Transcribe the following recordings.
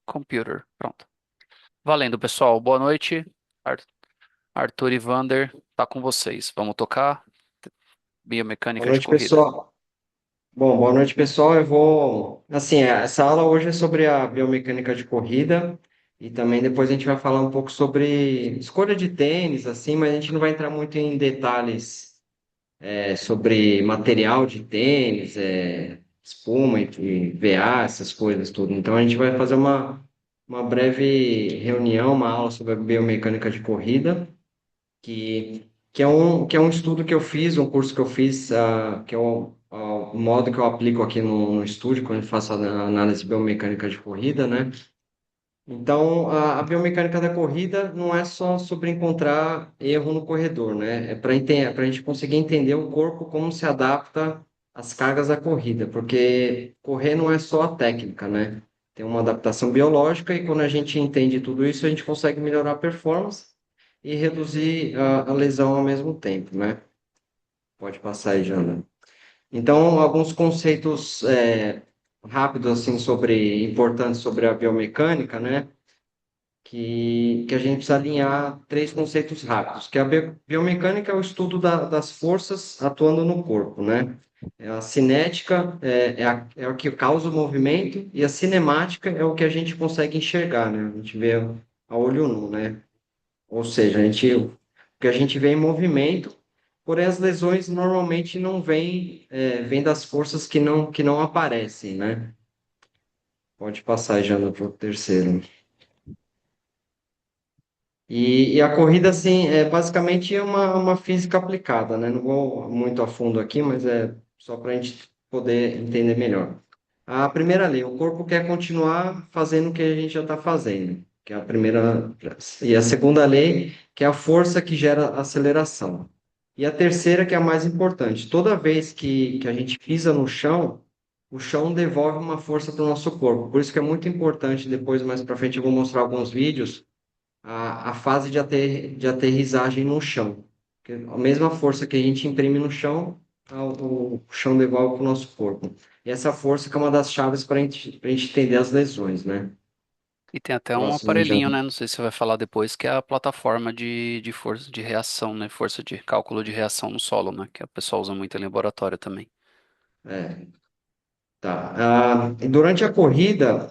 Computer. Pronto. Valendo, pessoal. Boa noite. Ar- Arthur e Vander, tá com vocês. Vamos tocar Boa biomecânica de noite, corrida. pessoal. Bom, boa noite, pessoal. Eu vou, assim, essa aula hoje é sobre a biomecânica de corrida e também depois a gente vai falar um pouco sobre escolha de tênis, assim, mas a gente não vai entrar muito em detalhes sobre material de tênis, espuma e VA, essas coisas tudo. Então a gente vai fazer uma breve reunião, uma aula sobre a biomecânica de corrida que é um estudo que eu fiz, um curso que eu fiz, que é o modo que eu aplico aqui no estúdio, quando eu faço a análise biomecânica de corrida, né? Então, a biomecânica da corrida não é só sobre encontrar erro no corredor, né? É para a gente conseguir entender o corpo como se adapta às cargas da corrida, porque correr não é só a técnica, né? Tem uma adaptação biológica e quando a gente entende tudo isso, a gente consegue melhorar a performance e reduzir a lesão ao mesmo tempo, né? Pode passar aí, Jana. Então, alguns conceitos rápidos assim sobre importantes sobre a biomecânica, né? Que a gente precisa alinhar três conceitos rápidos, que a biomecânica é o estudo das forças atuando no corpo, né? A cinética é o que causa o movimento e a cinemática é o que a gente consegue enxergar, né? A gente vê a olho nu, né? Ou seja, o que a gente vê em movimento, porém as lesões normalmente não vêm das forças que não aparecem, né? Pode passar, Jana, para o terceiro. E a corrida, assim, é basicamente uma física aplicada, né? Não vou muito a fundo aqui, mas é só para a gente poder entender melhor. A primeira lei, o corpo quer continuar fazendo o que a gente já está fazendo, que é a primeira. E a segunda lei, que é a força que gera aceleração. E a terceira, que é a mais importante, toda vez que a gente pisa no chão, o chão devolve uma força para o nosso corpo. Por isso que é muito importante, depois, mais para frente, eu vou mostrar alguns vídeos a fase de aterrissagem no chão. Porque a mesma força que a gente imprime no chão, o chão devolve para o nosso corpo. E essa força que é uma das chaves para a gente entender as lesões, né? E tem até um Próximo aí já. aparelhinho, né? Não sei se você vai falar depois, que é a plataforma de força de reação, né? Força de cálculo de reação no solo, né? Que o pessoal usa muito em laboratório também. É, tá. E durante a corrida,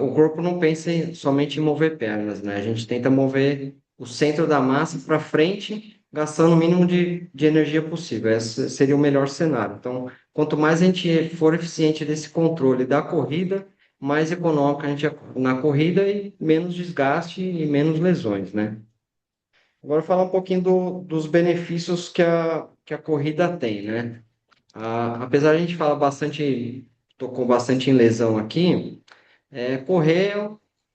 o corpo não pensa somente em mover pernas, né? A gente tenta mover o centro da massa para frente, gastando o mínimo de energia possível. Esse seria o melhor cenário. Então, quanto mais a gente for eficiente desse controle da corrida, mais econômico a gente é na corrida e menos desgaste e menos lesões, né? Agora, falar um pouquinho dos benefícios que a corrida tem, né? Apesar de a gente falar bastante, tocou bastante em lesão aqui. Correr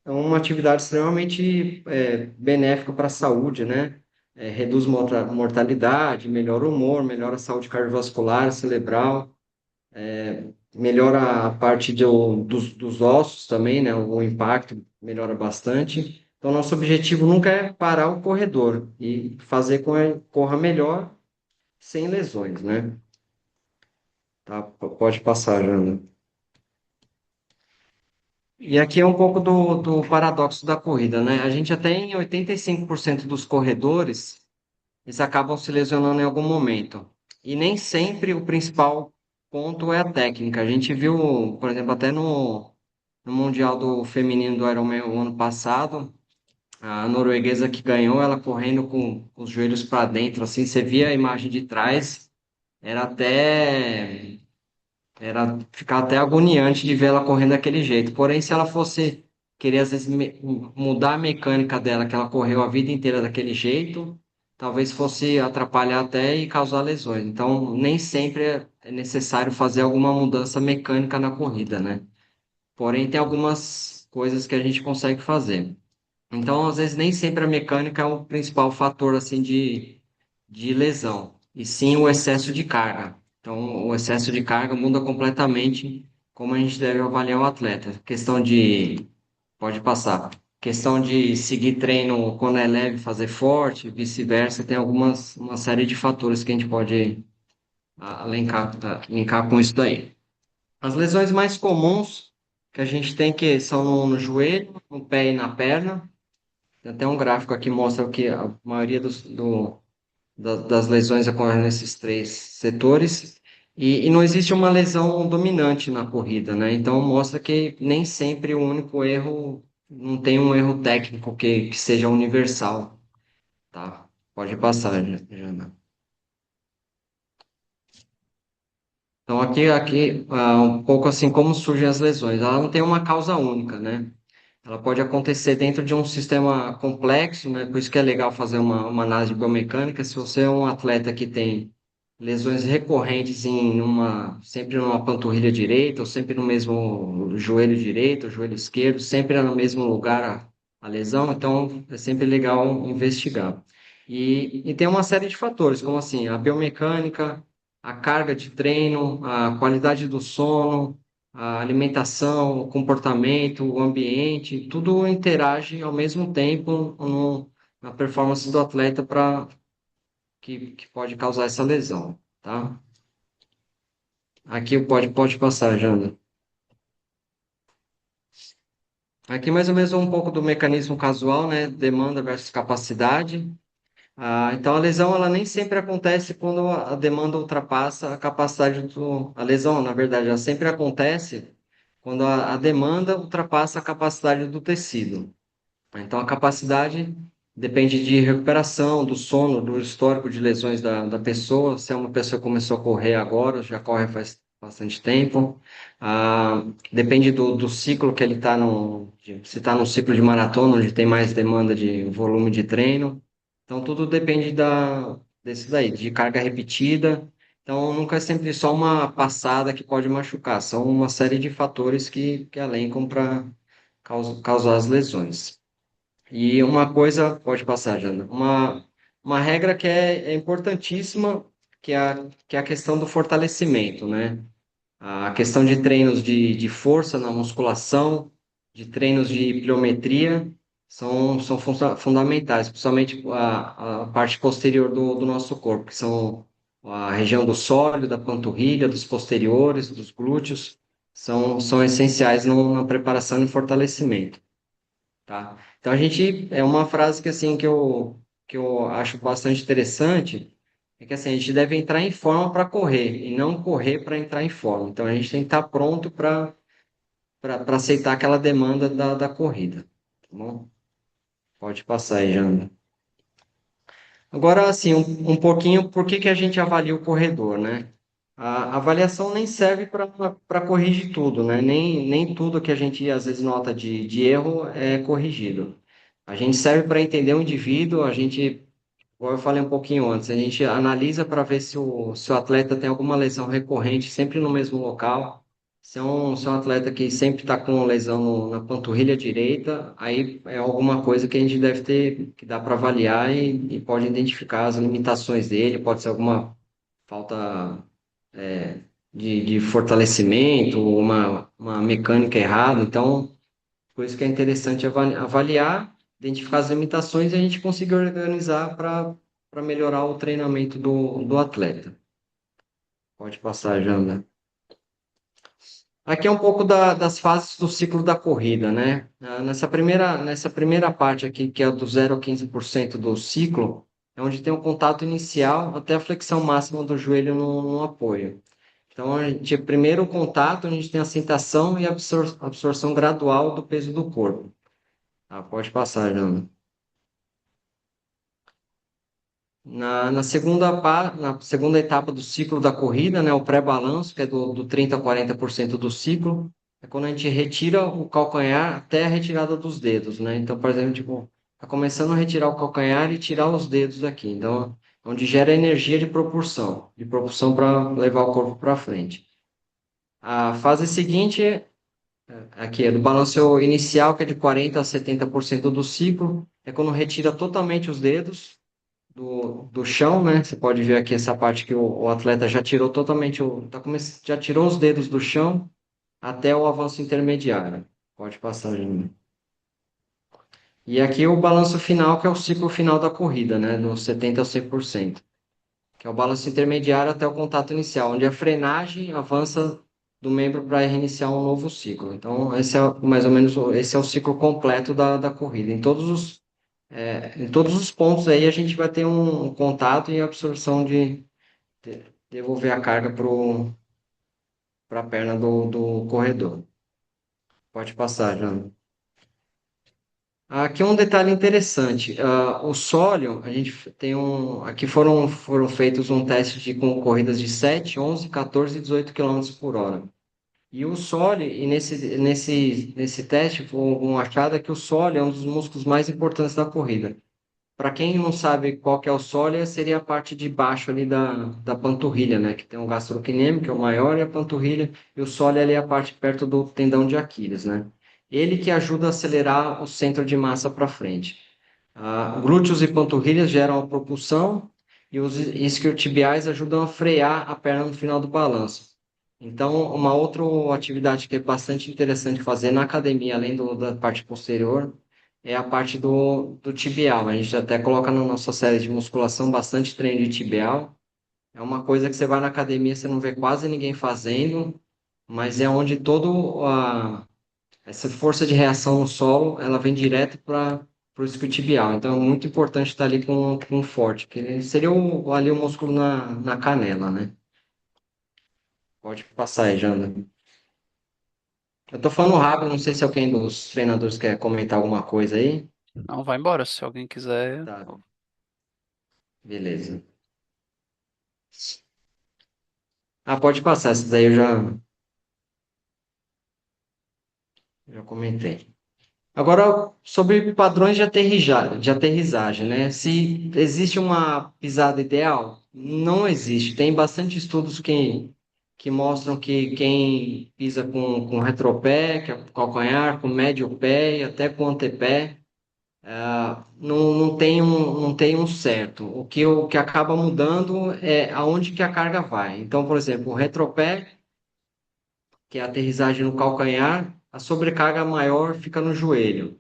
é uma atividade extremamente benéfica para a saúde, né? Reduz mortalidade, melhora o humor, melhora a saúde cardiovascular, cerebral, melhora a parte dos ossos também, né? O impacto melhora bastante. Então, nosso objetivo nunca é parar o corredor e fazer com que corra melhor, sem lesões, né? Tá? Pode passar, Jana. E aqui é um pouco do paradoxo da corrida, né? A gente até em 85% dos corredores, eles acabam se lesionando em algum momento. E nem sempre o principal ponto é a técnica. A gente viu, por exemplo, até no Mundial do Feminino do Ironman o ano passado, a norueguesa que ganhou, ela correndo com os joelhos para dentro, assim, você via a imagem de trás, era até ficar até agoniante de ver ela correndo daquele jeito. Porém, se ela fosse querer, às vezes, mudar a mecânica dela, que ela correu a vida inteira daquele jeito, talvez fosse atrapalhar até e causar lesões. Então, nem sempre é necessário fazer alguma mudança mecânica na corrida, né? Porém, tem algumas coisas que a gente consegue fazer. Então, às vezes, nem sempre a mecânica é o principal fator, assim, de lesão, e sim o excesso de carga. Então, o excesso de carga muda completamente como a gente deve avaliar o atleta. Questão de, pode passar, questão de seguir treino quando é leve, fazer forte, vice-versa, tem uma série de fatores que a gente pode linkar com isso daí. As lesões mais comuns. que a gente tem que são no joelho, no pé e na perna. Tem até um gráfico aqui que mostra que a maioria das lesões ocorrem nesses três setores. E não existe uma lesão dominante na corrida, né? Então mostra que nem sempre o único erro, não tem um erro técnico que seja universal, tá? Pode passar, Jana. Então um pouco assim como surgem as lesões. Ela não tem uma causa única, né? Ela pode acontecer dentro de um sistema complexo, né? Por isso que é legal fazer uma análise biomecânica. Se você é um atleta que tem lesões recorrentes sempre numa panturrilha direita, ou sempre no mesmo joelho direito, ou joelho esquerdo, sempre é no mesmo lugar a lesão, então é sempre legal investigar. E tem uma série de fatores, como assim, a biomecânica, a carga de treino, a qualidade do sono, a alimentação, o comportamento, o ambiente, tudo interage ao mesmo tempo na performance do atleta que pode causar essa lesão, tá? Aqui pode passar, Jana. Aqui mais ou menos um pouco do mecanismo casual, né? Demanda versus capacidade. Então a lesão ela nem sempre acontece quando a demanda ultrapassa a capacidade do... A lesão, na verdade, ela sempre acontece quando a demanda ultrapassa a capacidade do tecido. Então, a capacidade depende de recuperação, do sono, do histórico de lesões da pessoa. Se é uma pessoa que começou a correr agora, já corre faz bastante tempo. Depende do ciclo que ele está se está num ciclo de maratona, onde tem mais demanda de volume de treino. Então, tudo depende desse daí, de carga repetida. Então, nunca é sempre só uma passada que pode machucar. São uma série de fatores que elencam para causar as lesões. E uma coisa, pode passar, Jana, uma regra que é importantíssima, que é a questão do fortalecimento, né? A questão de treinos de força na musculação, de treinos de pliometria, são fundamentais, principalmente a parte posterior do nosso corpo, que são a região do sólio, da panturrilha, dos posteriores, dos glúteos, são essenciais na preparação e fortalecimento. Tá? Então a gente é uma frase que assim que eu acho bastante interessante, é que assim a gente deve entrar em forma para correr e não correr para entrar em forma. Então a gente tem que estar pronto para aceitar aquela demanda da corrida, tá bom? Pode passar aí, Jana. Agora, assim, um pouquinho, por que que a gente avalia o corredor, né? A avaliação nem serve para corrigir tudo, né? Nem tudo que a gente às vezes nota de erro é corrigido. A gente serve para entender o indivíduo, como eu falei um pouquinho antes, a gente analisa para ver se o atleta tem alguma lesão recorrente sempre no mesmo local. Se é um atleta que sempre está com lesão na panturrilha direita, aí é alguma coisa que a gente deve ter, que dá para avaliar e pode identificar as limitações dele, pode ser alguma falta de fortalecimento, uma mecânica errada. Então, por isso que é interessante avaliar, identificar as limitações e a gente conseguir organizar para melhorar o treinamento do atleta. Pode passar, Janda. Aqui é um pouco das fases do ciclo da corrida, né? Nessa primeira parte aqui, que é do 0 a 15% do ciclo, é onde tem o contato inicial até a flexão máxima do joelho no apoio. Então, primeiro o contato, a gente tem a sentação e a absorção gradual do peso do corpo. Pode passar, Jana. Na segunda etapa do ciclo da corrida, né, o pré-balanço, que é do 30 a 40% do ciclo, é quando a gente retira o calcanhar até a retirada dos dedos, né? Então, por exemplo, tipo, tá começando a retirar o calcanhar e tirar os dedos daqui. Então, onde gera energia de propulsão para levar o corpo para frente. A fase seguinte, aqui é do balanço inicial, que é de 40 a 70% do ciclo, é quando retira totalmente os dedos do chão, né? Você pode ver aqui essa parte que o atleta já tirou totalmente, já tirou os dedos do chão até o avanço intermediário. Pode passar, Júnior. E aqui o balanço final, que é o ciclo final da corrida, né? Do 70 a 100%, que é o balanço intermediário até o contato inicial, onde a frenagem avança do membro para reiniciar um novo ciclo. Então, esse é mais ou menos esse é o ciclo completo da corrida. Em todos os pontos aí a gente vai ter um contato e absorção de devolver a carga para a perna do corredor. Pode passar, Jana. Aqui um detalhe interessante. O sólio, a gente tem um. Aqui foram feitos um teste com corridas de 7, 11, 14 e 18 quilômetros por hora. E o sólio, e nesse teste, foi um achado é que o sólio é um dos músculos mais importantes da corrida. Para quem não sabe qual que é o sólio, seria a parte de baixo ali da panturrilha, né? Que tem o gastrocnêmio, que é o maior, e a panturrilha, e o sólio ali é a parte perto do tendão de Aquiles, né? Ele que ajuda a acelerar o centro de massa para frente. Glúteos e panturrilhas geram a propulsão e os isquiotibiais ajudam a frear a perna no final do balanço. Então, uma outra atividade que é bastante interessante fazer na academia, além da parte posterior, é a parte do tibial. A gente até coloca na nossa série de musculação bastante treino de tibial. É uma coisa que você vai na academia, você não vê quase ninguém fazendo, mas é onde essa força de reação no solo, ela vem direto para o isquiotibial. Então, é muito importante estar ali com forte, que seria ali o músculo na canela, né? Pode passar aí, Janda. Eu tô falando rápido, não sei se alguém dos treinadores quer comentar alguma coisa aí. Não, vai embora. Se alguém quiser. Tá, beleza. Pode passar, essa daí eu já comentei. Agora, sobre padrões de aterrissagem, né? Se existe uma pisada ideal, não existe. Tem bastante estudos que mostram que quem pisa com retropé, que é o calcanhar, com médio pé e até com antepé, não tem um certo. O que acaba mudando é aonde que a carga vai. Então, por exemplo, o retropé, que é a aterrissagem no calcanhar, a sobrecarga maior fica no joelho.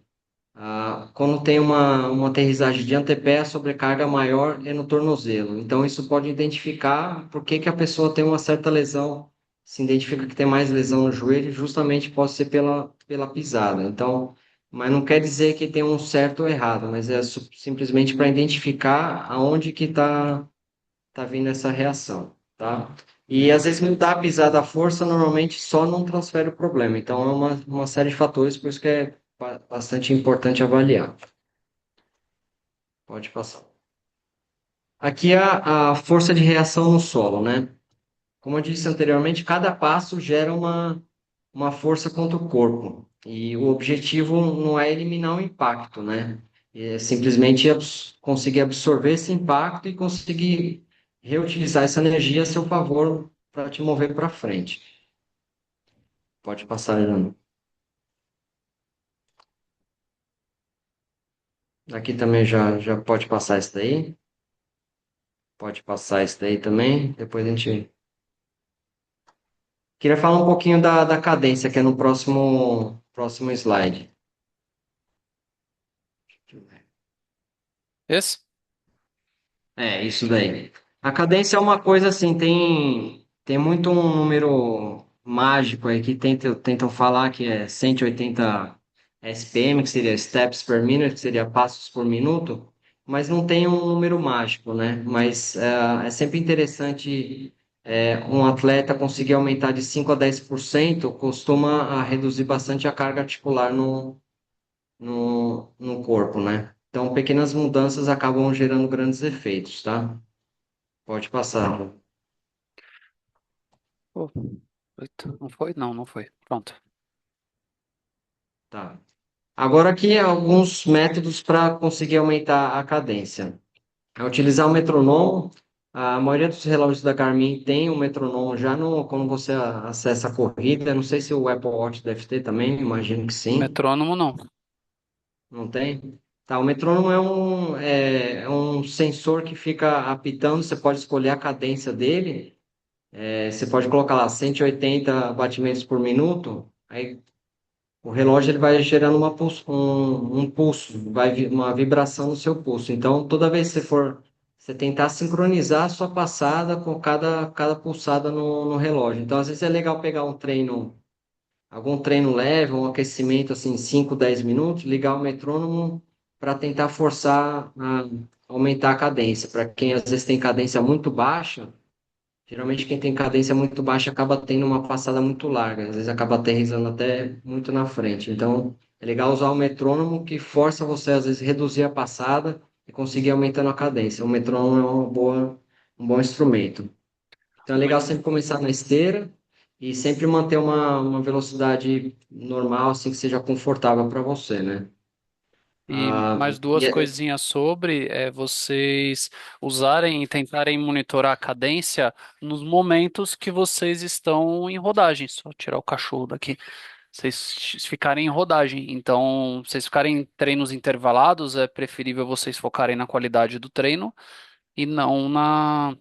Quando tem uma aterrissagem de antepé, a sobrecarga maior é no tornozelo. Então, isso pode identificar por que que a pessoa tem uma certa lesão. Se identifica que tem mais lesão no joelho, justamente pode ser pela pisada. Então, mas não quer dizer que tem um certo ou errado, mas é simplesmente para identificar aonde que tá vindo essa reação, tá? E às vezes mudar a pisada à força normalmente só não transfere o problema. Então é uma série de fatores, por isso que é bastante importante avaliar. Pode passar. Aqui é a força de reação no solo, né? Como eu disse anteriormente, cada passo gera uma força contra o corpo. E o objetivo não é eliminar o impacto, né? É simplesmente conseguir absorver esse impacto e conseguir reutilizar essa energia a seu favor para te mover para frente. Pode passar, Jana. Aqui também já pode passar isso daí. Pode passar isso daí também. Depois a gente. Queria falar um pouquinho da cadência, que é no próximo slide. Esse? Isso daí. A cadência é uma coisa assim, tem muito um número mágico aí que tentam falar que é 180 SPM, que seria steps per minute, que seria passos por minuto, mas não tem um número mágico, né? Mas é sempre interessante um atleta conseguir aumentar de 5 a 10%, costuma reduzir bastante a carga articular no corpo, né? Então, pequenas mudanças acabam gerando grandes efeitos, tá? Pode passar. Pô, eita, não foi? Não, não foi. Pronto. Tá. Agora aqui alguns métodos para conseguir aumentar a cadência. É utilizar o metronomo. A maioria dos relógios da Garmin tem um metronomo já no, quando você acessa a corrida. Não sei se o Apple Watch deve ter também, imagino que sim. Metrônomo, não. Não tem? Tá, o metrônomo é um sensor que fica apitando, você pode escolher a cadência dele. Você pode colocar lá 180 batimentos por minuto. Aí o relógio ele vai gerando um pulso, uma vibração no seu pulso. Então, toda vez que você for você tentar sincronizar a sua passada com cada pulsada no relógio. Então, às vezes é legal pegar um treino, algum treino leve, um aquecimento assim, 5, 10 minutos, ligar o metrônomo para tentar forçar a aumentar a cadência. Para quem às vezes tem cadência muito baixa, geralmente quem tem cadência muito baixa acaba tendo uma passada muito larga, às vezes acaba aterrissando até muito na frente. Então, é legal usar o metrônomo que força você às vezes reduzir a passada e conseguir aumentando a cadência. O metrônomo é um bom instrumento. Então é legal Muito. sempre começar na esteira e sempre manter uma velocidade normal, assim que seja confortável para você, né? E mais duas coisinhas sobre vocês usarem e tentarem monitorar a cadência nos momentos que vocês estão em rodagem. Só tirar o cachorro daqui. Vocês ficarem em rodagem. Então, vocês ficarem em treinos intervalados, é preferível vocês focarem na qualidade do treino e não na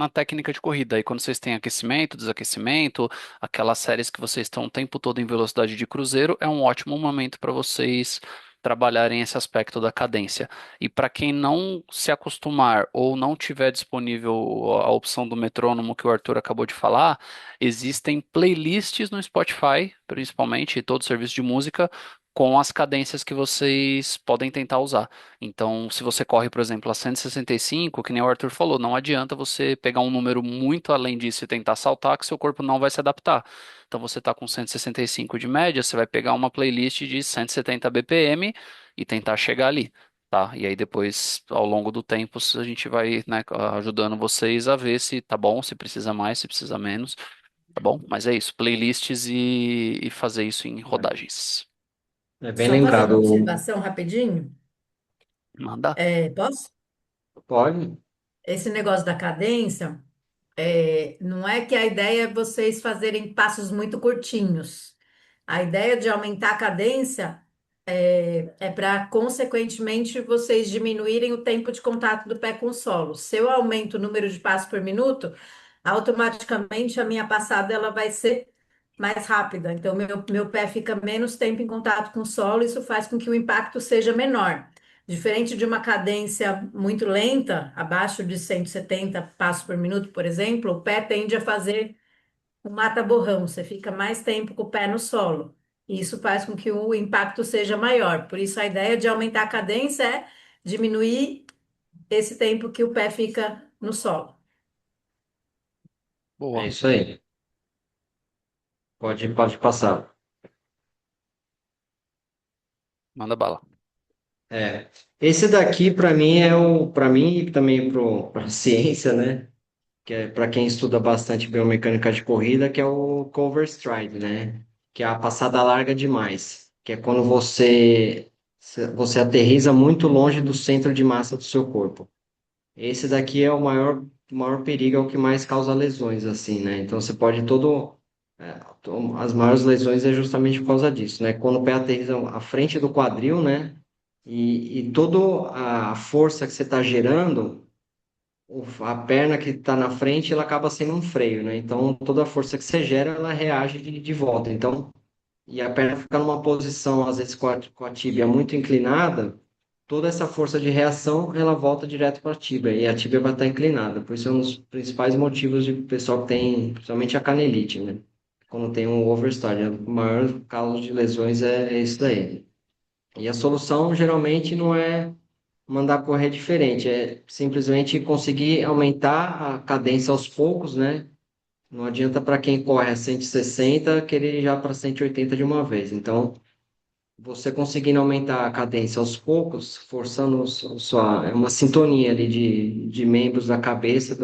técnica de corrida. Aí quando vocês têm aquecimento, desaquecimento, aquelas séries que vocês estão o tempo todo em velocidade de cruzeiro, é um ótimo momento para vocês trabalharem esse aspecto da cadência. E para quem não se acostumar ou não tiver disponível a opção do metrônomo que o Arthur acabou de falar, existem playlists no Spotify, principalmente, e todo serviço de música, com as cadências que vocês podem tentar usar. Então, se você corre, por exemplo, a 165, que nem o Arthur falou, não adianta você pegar um número muito além disso e tentar saltar, que seu corpo não vai se adaptar. Então, você está com 165 de média, você vai pegar uma playlist de 170 BPM e tentar chegar ali, tá? E aí depois, ao longo do tempo, a gente vai, né, ajudando vocês a ver se tá bom, se precisa mais, se precisa menos, tá bom? Mas é isso, playlists e fazer isso em rodagens. É bem Só fazer uma lembrado. observação rapidinho. Manda. Posso? Pode? Esse negócio da cadência, não é que a ideia é vocês fazerem passos muito curtinhos. A ideia de aumentar a cadência é para, consequentemente, vocês diminuírem o tempo de contato do pé com o solo. Se eu aumento o número de passos por minuto, automaticamente a minha passada ela vai ser mais rápida. Então, meu pé fica menos tempo em contato com o solo, isso faz com que o impacto seja menor. Diferente de uma cadência muito lenta, abaixo de 170 passos por minuto, por exemplo, o pé tende a fazer um mata-borrão, você fica mais tempo com o pé no solo. E isso faz com que o impacto seja maior. Por isso, a ideia de aumentar a cadência é diminuir esse tempo que o pé fica no solo. É Boa. isso aí. Pode passar. Manda bala. É. Esse daqui, para mim, para mim e também para a ciência, né? Que é para quem estuda bastante biomecânica de corrida, que é o cover stride, né? Que é a passada larga demais, que é quando você aterriza muito longe do centro de massa do seu corpo. Esse daqui é o maior perigo, é o que mais causa lesões, assim, né? Então você pode as maiores lesões é justamente por causa disso, né? Quando o pé aterriza à frente do quadril, né? E toda a força que você está gerando, a perna que está na frente, ela acaba sendo um freio, né? Então toda a força que você gera, ela reage de volta. Então, e a perna fica numa posição, às vezes com a tíbia muito inclinada, toda essa força de reação ela volta direto para a tíbia e a tíbia vai estar inclinada. Por isso é um dos principais motivos de pessoal que tem, principalmente a canelite, né? Quando tem um overstart, o maior causa de lesões é isso daí. E a solução geralmente não é mandar correr diferente, é simplesmente conseguir aumentar a cadência aos poucos, né? Não adianta para quem corre a 160 querer ir já para 180 de uma vez. Então, você conseguindo aumentar a cadência aos poucos, forçando é uma sintonia ali de membros da cabeça,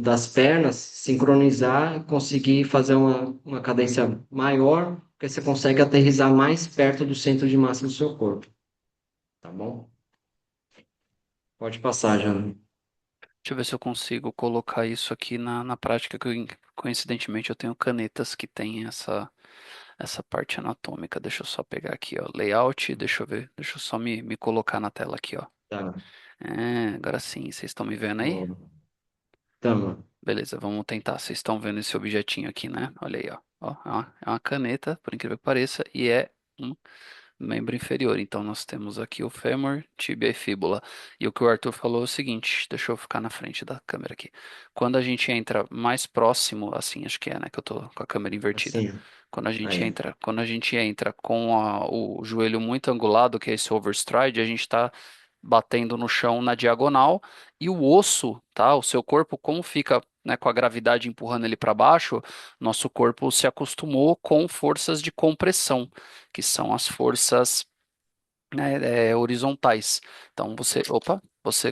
das pernas, sincronizar, conseguir fazer uma cadência maior, porque você consegue aterrissar mais perto do centro de massa do seu corpo, tá bom? Pode passar, já. Deixa eu ver se eu consigo colocar isso aqui na prática, que coincidentemente eu tenho canetas que têm essa parte anatômica. Deixa eu só pegar aqui, ó, layout, deixa eu ver, deixa eu só me colocar na tela aqui, ó. Tá, Agora sim, vocês estão me vendo aí? bom. Tamo. Beleza, vamos tentar. Vocês estão vendo esse objetinho aqui, né? Olha aí, ó. Ó, é uma caneta, por incrível que pareça, e é um membro inferior. Então nós temos aqui o fêmur, tíbia e fíbula. E o que o Arthur falou é o seguinte, deixa eu ficar na frente da câmera aqui. Quando a gente entra mais próximo, assim acho que é, né, que eu tô com a câmera invertida. Assim, aí. Quando a gente entra com o joelho muito angulado, que é esse overstride, a gente está batendo no chão na diagonal e o osso, tá? O seu corpo, como fica, né, com a gravidade empurrando ele para baixo, nosso corpo se acostumou com forças de compressão, que são as forças, né, horizontais. Então você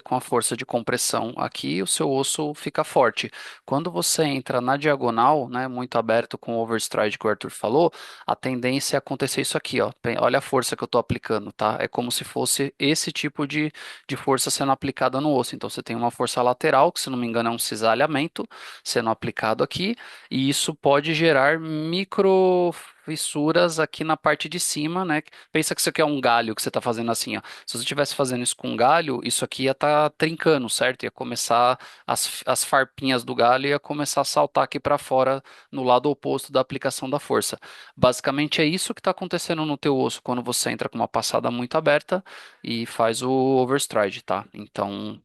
com a força de compressão aqui, o seu osso fica forte. Quando você entra na diagonal, né, muito aberto com o overstride que o Arthur falou, a tendência é acontecer isso aqui, ó. Olha a força que eu estou aplicando, tá? É como se fosse esse tipo de força sendo aplicada no osso. Então você tem uma força lateral, que se não me engano é um cisalhamento sendo aplicado aqui, e isso pode gerar micro fissuras aqui na parte de cima, né? Pensa que isso aqui é um galho que você está fazendo assim, ó. Se você estivesse fazendo isso com um galho, isso aqui ia estar trincando, certo? Ia começar as farpinhas do galho ia começar a saltar aqui para fora no lado oposto da aplicação da força. Basicamente é isso que está acontecendo no teu osso quando você entra com uma passada muito aberta e faz o overstride, tá? Então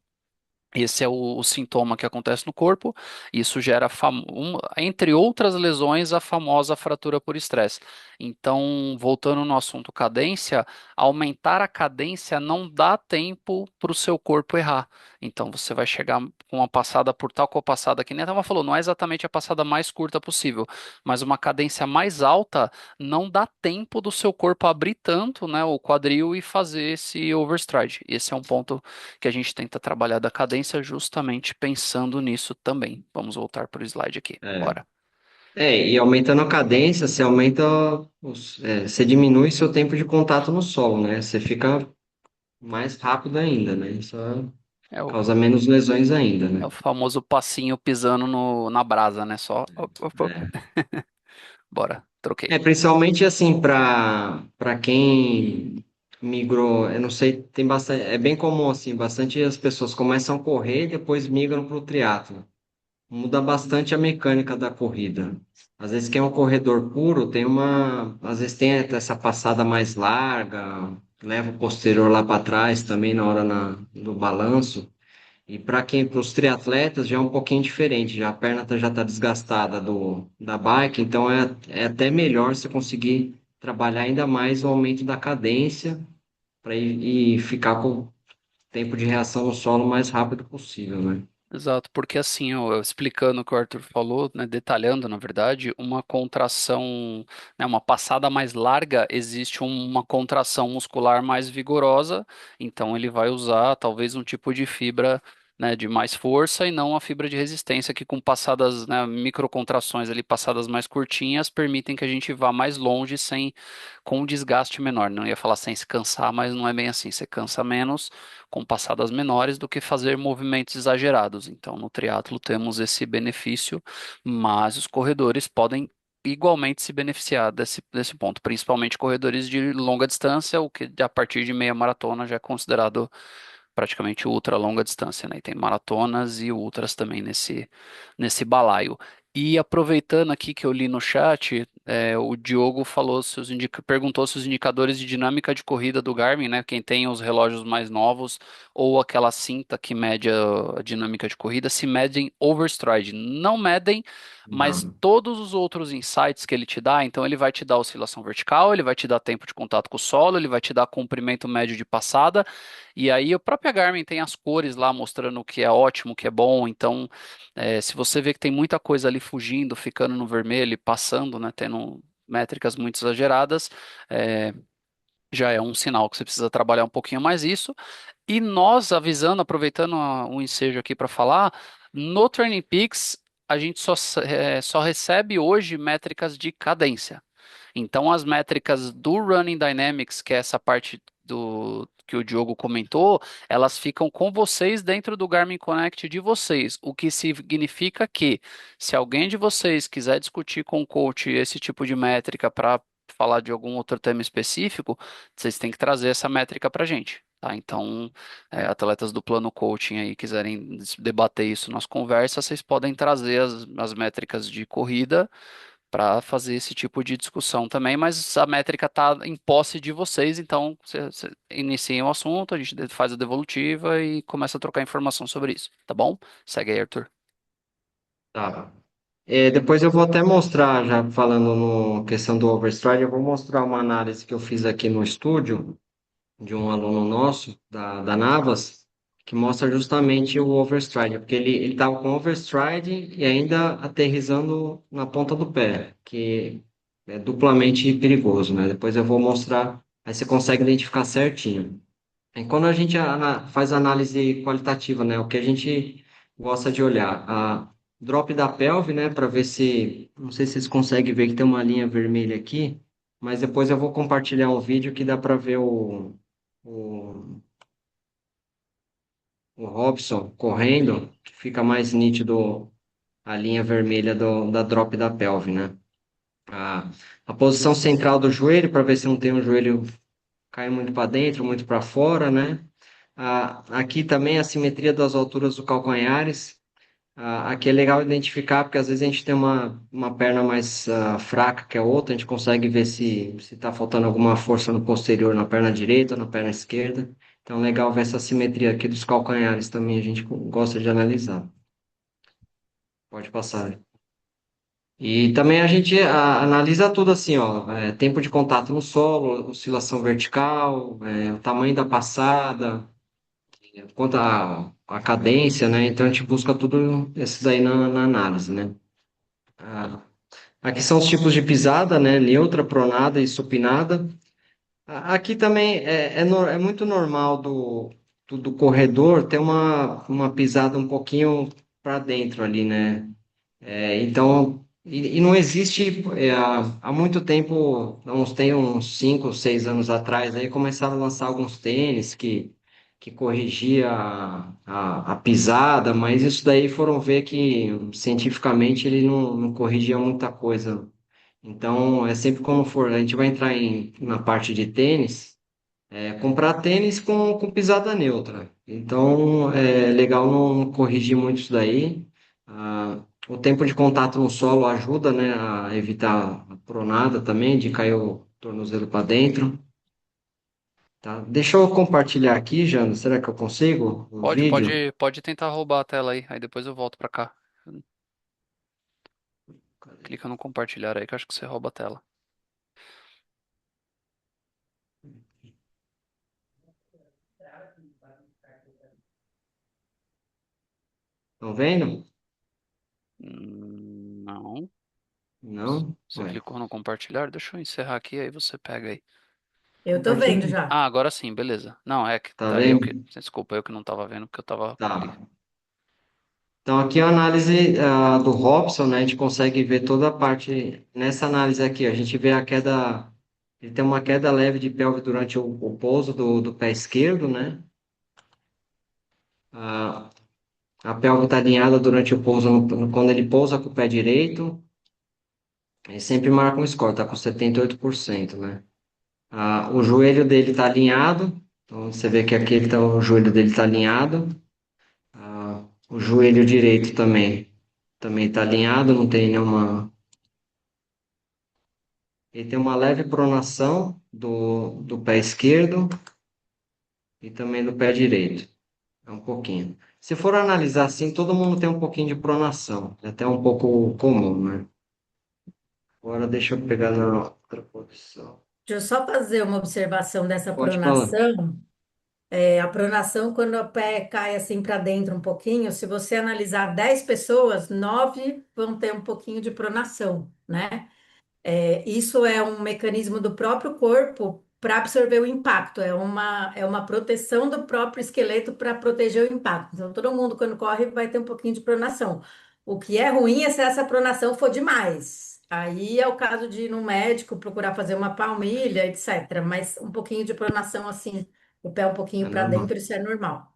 esse é o sintoma que acontece no corpo. Isso gera, entre outras lesões, a famosa fratura por estresse. Então, voltando no assunto cadência, aumentar a cadência não dá tempo para o seu corpo errar. Então, você vai chegar com uma passada por tal qual passada, que nem a Thelma falou, não é exatamente a passada mais curta possível, mas uma cadência mais alta não dá tempo do seu corpo abrir tanto, né, o quadril e fazer esse overstride. Esse é um ponto que a gente tenta trabalhar da cadência justamente pensando nisso também. Vamos voltar para o slide aqui. É. Bora. E aumentando a cadência, você aumenta você diminui seu tempo de contato no solo, né? Você fica mais rápido ainda, né? Isso É o, causa menos lesões ainda, é né? o famoso passinho pisando na brasa, né? Só. Op. É. Bora, troquei. Principalmente assim para quem migrou, eu não sei, tem bastante, é bem comum assim, bastante as pessoas começam a correr e depois migram para o triatlo. Muda bastante a mecânica da corrida. Às vezes quem é um corredor puro às vezes tem essa passada mais larga, leva o posterior lá para trás também na hora do balanço. E para os triatletas já é um pouquinho diferente, já a perna já está desgastada da bike, então é até melhor você conseguir trabalhar ainda mais o aumento da cadência para ir ficar com o tempo de reação no solo o mais rápido possível, né? Exato, porque assim, ó, eu explicando o que o Arthur falou, né, detalhando, na verdade, uma contração, né, uma passada mais larga, existe uma contração muscular mais vigorosa, então ele vai usar talvez um tipo de fibra, né, de mais força e não a fibra de resistência, que com passadas, né, microcontrações ali, passadas mais curtinhas, permitem que a gente vá mais longe com um desgaste menor. Não ia falar sem se cansar, mas não é bem assim, você cansa menos com passadas menores do que fazer movimentos exagerados. Então, no triatlo temos esse benefício, mas os corredores podem igualmente se beneficiar desse ponto, principalmente corredores de longa distância, o que a partir de meia maratona já é considerado praticamente ultra longa distância, né? E tem maratonas e ultras também nesse balaio. E aproveitando aqui que eu li no chat, o Diogo falou perguntou se os indicadores de dinâmica de corrida do Garmin, né? Quem tem os relógios mais novos ou aquela cinta que mede a dinâmica de corrida, se medem overstride. Não medem, mas Não. todos os outros insights que ele te dá, então ele vai te dar oscilação vertical, ele vai te dar tempo de contato com o solo, ele vai te dar comprimento médio de passada. E aí a própria Garmin tem as cores lá mostrando o que é ótimo, o que é bom. Então, se você vê que tem muita coisa ali fugindo, ficando no vermelho, e passando, né, tendo métricas muito exageradas, é, já é um sinal que você precisa trabalhar um pouquinho mais isso. E nós avisando, aproveitando o ensejo aqui para falar, no Training Peaks a gente só recebe hoje métricas de cadência. Então, as métricas do Running Dynamics, que é essa parte do que o Diogo comentou, elas ficam com vocês dentro do Garmin Connect de vocês, o que significa que, se alguém de vocês quiser discutir com o coach esse tipo de métrica para falar de algum outro tema específico, vocês têm que trazer essa métrica para a gente. Tá? Então, atletas do plano coaching aí quiserem debater isso nas conversas, vocês podem trazer as métricas de corrida para fazer esse tipo de discussão também, mas a métrica está em posse de vocês, então você inicia o assunto, a gente faz a devolutiva e começa a trocar informação sobre isso, tá bom? Segue aí, Arthur. Tá. Depois eu vou até mostrar, já falando no questão do overstride, eu vou mostrar uma análise que eu fiz aqui no estúdio de um aluno nosso, da Navas, que mostra justamente o overstride, porque ele estava com overstride e ainda aterrissando na ponta do pé, que é duplamente perigoso, né? Depois eu vou mostrar, aí você consegue identificar certinho. E quando a gente faz análise qualitativa, né, o que a gente gosta de olhar, a drop da pelve, né, para ver se, não sei se vocês conseguem ver que tem uma linha vermelha aqui, mas depois eu vou compartilhar um vídeo que dá para ver o, o Robson correndo, que fica mais nítido a linha vermelha da drop da pelve, né? A, a posição central do joelho, para ver se não tem um joelho cai muito para dentro, muito para fora, né? Aqui também a simetria das alturas dos calcanhares. Aqui é legal identificar, porque às vezes a gente tem uma perna mais fraca que a outra, a gente consegue ver se está faltando alguma força no posterior, na perna direita ou na perna esquerda. Então, legal ver essa simetria aqui dos calcanhares também, a gente gosta de analisar. Pode passar. E também a gente analisa tudo assim, ó, tempo de contato no solo, oscilação vertical, o tamanho da passada, quanto a cadência, né? Então a gente busca tudo esses aí na análise, né? Ah, aqui são os tipos de pisada, né? Neutra, pronada e supinada. Aqui também é muito normal do corredor ter uma pisada um pouquinho para dentro ali, né? Então, e não existe, há muito tempo, tem uns 5, 6 anos atrás, aí começaram a lançar alguns tênis que corrigia a pisada, mas isso daí foram ver que cientificamente ele não corrigia muita coisa. Então, é sempre quando for, a gente vai entrar na parte de tênis, comprar tênis com pisada neutra. Então, é legal não corrigir muito isso daí. O tempo de contato no solo ajuda, né, a evitar a pronada também, de cair o tornozelo para dentro. Tá? Deixa eu compartilhar aqui, Jana. Será que eu consigo o Pode, vídeo? pode, pode tentar roubar a tela aí depois eu volto para cá. Clica no compartilhar aí que eu acho que você rouba a tela. Estão vendo? Não. Não? Você Ué. clicou no compartilhar? Deixa eu encerrar aqui, aí você pega aí. Eu tô vendo Compartilha. já. Ah, agora sim, beleza. Não, é que Tá tá eu que. vendo? Desculpa, eu que não tava vendo porque eu tava. Tá. Então, aqui a análise do Robson, né? A gente consegue ver toda a parte. Nessa análise aqui, a gente vê a queda. Ele tem uma queda leve de pelve durante o pouso do pé esquerdo, né? A, a pelve está alinhada durante o pouso, quando ele pousa com o pé direito. Ele sempre marca um score, tá com 78%, né? O joelho dele está alinhado. Então, você vê que aqui o joelho dele está alinhado. O joelho direito também está alinhado, não tem nenhuma. Ele tem uma leve pronação do pé esquerdo e também do pé direito. É um pouquinho. Se for analisar assim, todo mundo tem um pouquinho de pronação. É até um pouco comum, né? Agora deixa eu pegar na outra posição. Deixa eu só fazer uma observação dessa Pode falar. pronação. A pronação, quando o pé cai assim para dentro um pouquinho, se você analisar 10 pessoas, 9 vão ter um pouquinho de pronação, né? Isso é um mecanismo do próprio corpo para absorver o impacto, é uma proteção do próprio esqueleto para proteger o impacto. Então, todo mundo, quando corre, vai ter um pouquinho de pronação. O que é ruim é se essa pronação for demais. Aí é o caso de ir no médico, procurar fazer uma palmilha, etc. Mas um pouquinho de pronação, assim, o pé um É pouquinho para normal. dentro, isso é normal.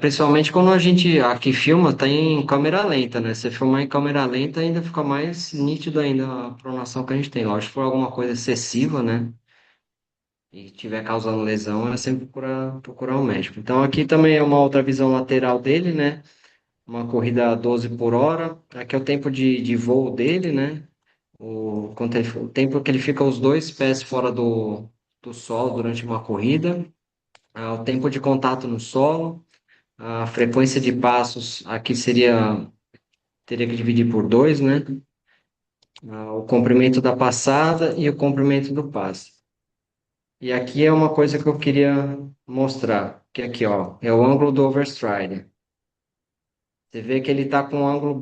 Principalmente quando a gente aqui filma, tá em câmera lenta, né? Se filmar em câmera lenta, ainda fica mais nítido ainda a pronação que a gente tem. Lógico, se for alguma coisa excessiva, né? E tiver causando lesão, é sempre procurar um médico. Então, aqui também é uma outra visão lateral dele, né? Uma corrida a 12 por hora. Aqui é o tempo de voo dele, né? o tempo que ele fica os dois pés fora do solo durante uma corrida, o tempo de contato no solo, a frequência de passos, aqui teria que dividir por dois, né? O comprimento da passada e o comprimento do passe. E aqui é uma coisa que eu queria mostrar, que aqui, ó, é o ângulo do overstride. Você vê que ele está com um ângulo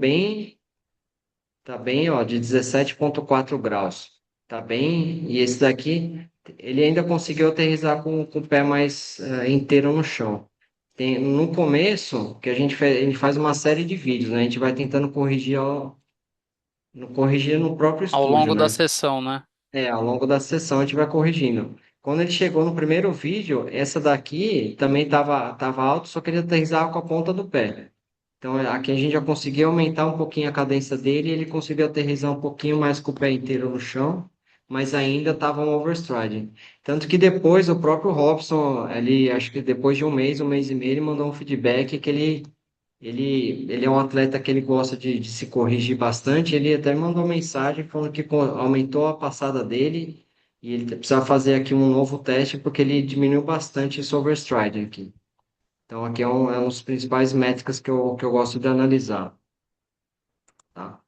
tá bem, ó, de 17,4 graus. Tá bem, e esse daqui, ele ainda conseguiu aterrissar com o pé mais inteiro no chão. No começo, que a gente faz uma série de vídeos, né? A gente vai tentando corrigir, ó, corrigir no próprio Ao estúdio, longo da né? sessão, né? Ao longo da sessão a gente vai corrigindo. Quando ele chegou no primeiro vídeo, essa daqui também tava alto, só que ele aterrissava com a ponta do pé. Então aqui a gente já conseguiu aumentar um pouquinho a cadência dele, e ele conseguiu aterrissar um pouquinho mais com o pé inteiro no chão, mas ainda estava um overstride. Tanto que depois o próprio Robson, ele, acho que depois de um mês e meio, ele mandou um feedback que ele é um atleta que ele gosta de se corrigir bastante. Ele até mandou mensagem falando que aumentou a passada dele e ele precisa fazer aqui um novo teste porque ele diminuiu bastante esse overstride aqui. Então aqui é um dos principais métricas que eu gosto de analisar, tá?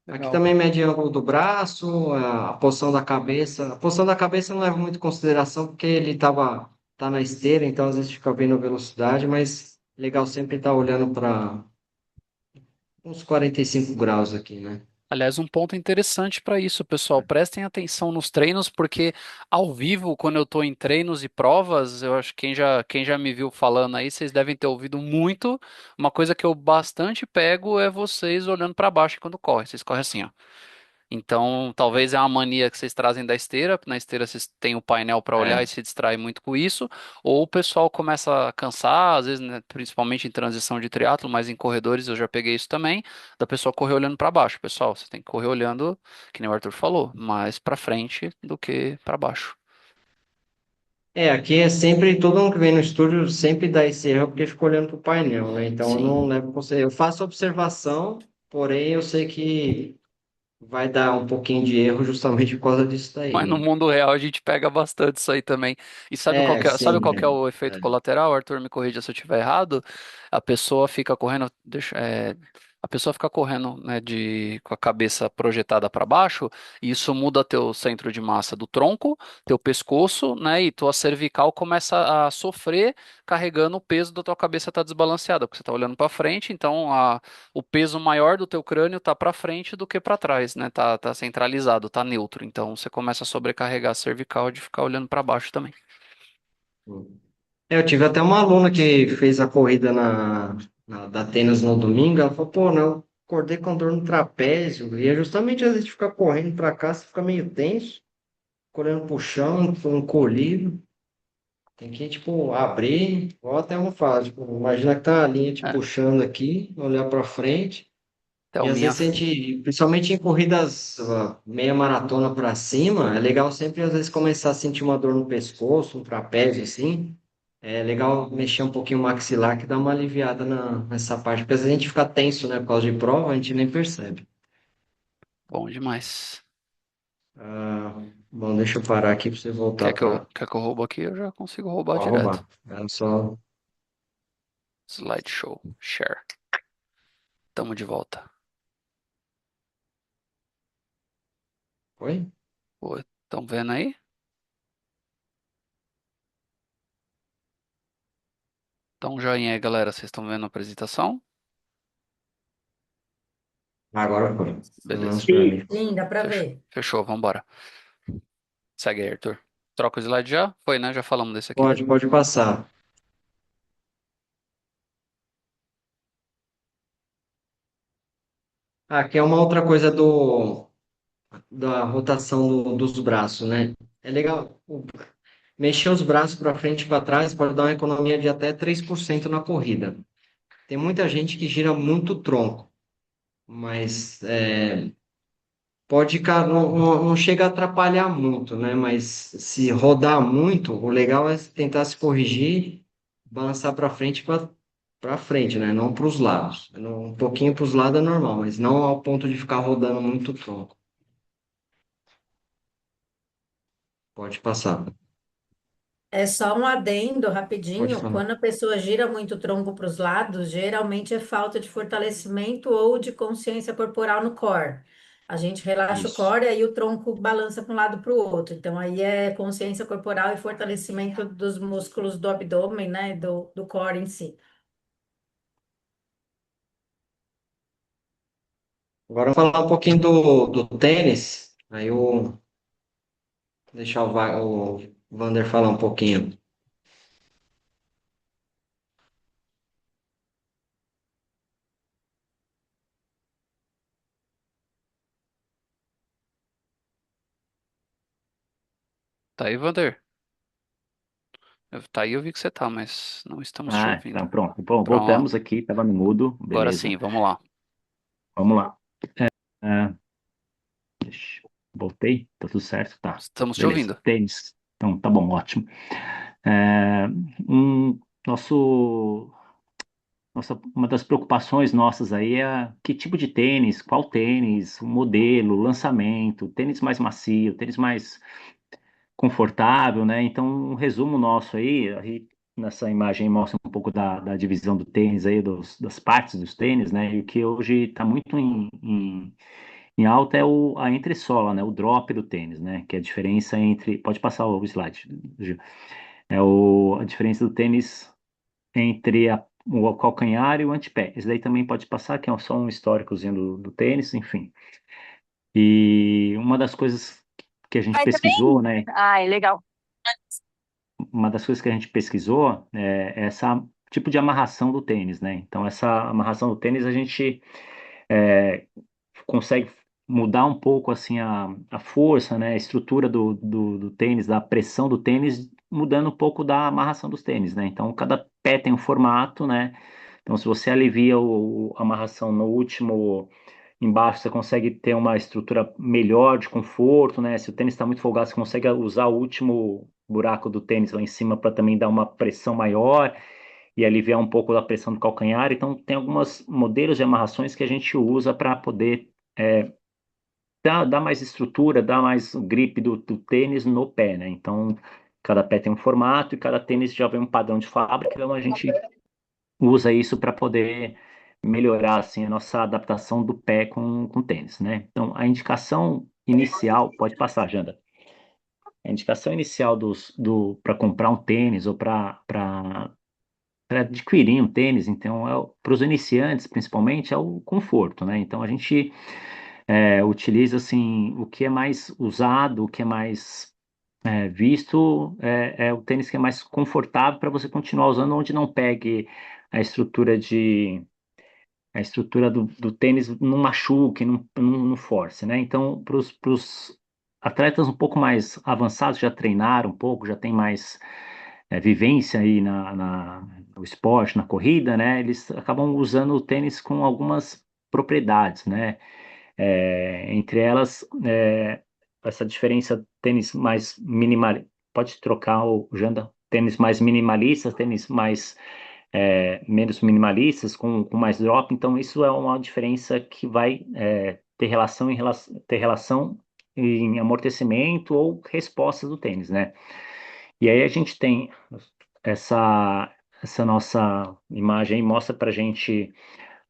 Aqui Legal. também mede ângulo do braço, a posição da cabeça. A posição da cabeça eu não levo muito em consideração porque tá na esteira, então às vezes fica vendo velocidade, mas legal sempre estar olhando para uns 45 graus aqui, né? Aliás, um ponto interessante para isso, pessoal. Prestem atenção nos treinos, porque ao vivo, quando eu estou em treinos e provas, eu acho que quem já me viu falando aí, vocês devem ter ouvido muito. Uma coisa que eu bastante pego é vocês olhando para baixo quando corre. Vocês correm assim, ó. Então, talvez é uma mania que vocês trazem da esteira, porque na esteira vocês têm o painel para olhar e É. se distrai muito com isso, ou o pessoal começa a cansar, às vezes, né, principalmente em transição de triatlo, mas em corredores eu já peguei isso também, da pessoa correr olhando para baixo. Pessoal, você tem que correr olhando, que nem o Arthur falou, mais para frente do que para baixo. Aqui é sempre, todo mundo que vem no estúdio sempre dá esse erro porque fica olhando pro painel, né? Então eu não Sim. levo você. Eu faço observação, porém eu sei que vai dar um pouquinho de erro justamente por causa disso daí, Mas no né? mundo real a gente pega bastante isso aí também. E sabe Sim, qual que é o efeito colateral? Arthur, me corrija se eu estiver errado. A pessoa fica correndo, a pessoa fica correndo, né, com a cabeça projetada para baixo, e isso muda teu centro de massa do tronco, teu pescoço, né, e tua cervical começa a sofrer carregando o peso da tua cabeça tá desbalanceada, porque você tá olhando para frente, então o peso maior do teu crânio tá para frente do que para trás, né? Tá centralizado, tá neutro. Então você começa a sobrecarregar a cervical de ficar olhando para baixo também. eu tive até uma aluna que fez a corrida da Atenas no domingo. Ela falou, pô, não, eu acordei com dor no trapézio. E é justamente às vezes de ficar correndo para cá, você fica meio tenso, olhando pro chão, encolhido. Tem que, tipo, abrir, igual até uma fala, tipo, imagina que tá a linha te É, puxando aqui, olhar para frente. E às Thelminha, vezes a gente, principalmente em corridas meia maratona para cima, é legal sempre às vezes começar a sentir uma dor no pescoço, um trapézio assim. É legal mexer um pouquinho o maxilar que dá uma aliviada nessa parte. Porque às vezes a gente fica tenso, né, por causa de prova, a gente nem percebe. bom demais. Ah, bom, deixa eu parar aqui para você voltar para Quer que eu roubo aqui? Eu já consigo roubar direto. roubar. É só. Slideshow, share. Tamo de volta. Oi? Estão vendo aí? Dá um joinha aí, galera. Vocês estão vendo a apresentação? Agora foi. Pelo menos Beleza. para mim. Sim, dá para Fechou. ver. Fechou, vambora. Segue aí, Arthur. Troca o slide já? Foi, né? Já falamos desse aqui. Pode passar. Aqui é uma outra coisa da rotação dos braços, né? É legal. Mexer os braços para frente e para trás pode dar uma economia de até 3% na corrida. Tem muita gente que gira muito o tronco, mas não chega a atrapalhar muito, né? Mas se rodar muito, o legal é tentar se corrigir, balançar para frente, né? Não para os lados. Um pouquinho para os lados é normal, mas não ao ponto de ficar rodando muito o tronco. Pode passar. É só um adendo Pode rapidinho. falar. Quando a pessoa gira muito o tronco para os lados, geralmente é falta de fortalecimento ou de consciência corporal no core. A gente relaxa o Isso. core e aí o tronco balança para um lado para o outro. Então aí é consciência corporal e fortalecimento dos músculos do abdômen, né? Do core em si. Agora vamos falar um pouquinho do tênis. Aí eu deixar o Vander falar um pouquinho. Tá aí, Vander? Tá aí, eu vi que você tá, mas não estamos te Ah, ouvindo. tá, pronto. Bom, Pronto. voltamos aqui, estava no mudo, Agora beleza. sim, vamos lá. Vamos lá. Ah, voltei, tá tudo certo? Tá, Estamos te beleza. ouvindo. Tênis. Então, tá bom, ótimo. É, um, nosso, uma das preocupações nossas aí é que tipo de tênis, qual tênis, o modelo, o lançamento, tênis mais macio, tênis mais confortável, né? Então, um resumo nosso aí nessa imagem mostra um pouco da divisão do tênis aí, das partes dos tênis, né? E o que hoje está muito em alta é a entressola, né? O drop do tênis, né? Que é a diferença entre... Pode passar o slide, Gil. A diferença do tênis entre o calcanhar e o antepé. Esse daí também pode passar, que é só um históricozinho do tênis, enfim. E uma das coisas que a gente Ai, pesquisou, também? né? Ai, legal. Uma das coisas que a gente pesquisou é essa tipo de amarração do tênis, né? Então, essa amarração do tênis a gente é, consegue mudar um pouco assim a força, né? A estrutura do tênis, da pressão do tênis, mudando um pouco da amarração dos tênis, né? Então, cada pé tem um formato, né? Então, se você alivia a amarração no último embaixo, você consegue ter uma estrutura melhor de conforto, né? Se o tênis está muito folgado, você consegue usar o último buraco do tênis lá em cima para também dar uma pressão maior e aliviar um pouco da pressão do calcanhar. Então, tem alguns modelos de amarrações que a gente usa para poder dar mais estrutura, dar mais grip do tênis no pé, né? Então, cada pé tem um formato e cada tênis já vem um padrão de fábrica, então a gente usa isso para poder melhorar assim a nossa adaptação do pé com tênis, né? Então, a indicação inicial, pode passar, Janda. A indicação inicial para comprar um tênis ou para adquirir um tênis, então, para os iniciantes, principalmente, é o conforto, né? Então, a gente utiliza, assim, o que é mais usado, o que é mais visto, é o tênis que é mais confortável para você continuar usando, onde não pegue a estrutura do tênis não machuque, não force, né? Então, para os atletas um pouco mais avançados, já treinaram um pouco, já tem mais vivência aí no esporte, na corrida, né? Eles acabam usando o tênis com algumas propriedades, né? Entre elas, essa diferença tênis mais minimal, pode trocar o Janda, tênis mais minimalista, tênis mais menos minimalistas, com mais drop, então isso é uma diferença que vai ter relação em amortecimento ou resposta do tênis, né? E aí a gente tem essa, essa nossa imagem aí, mostra para gente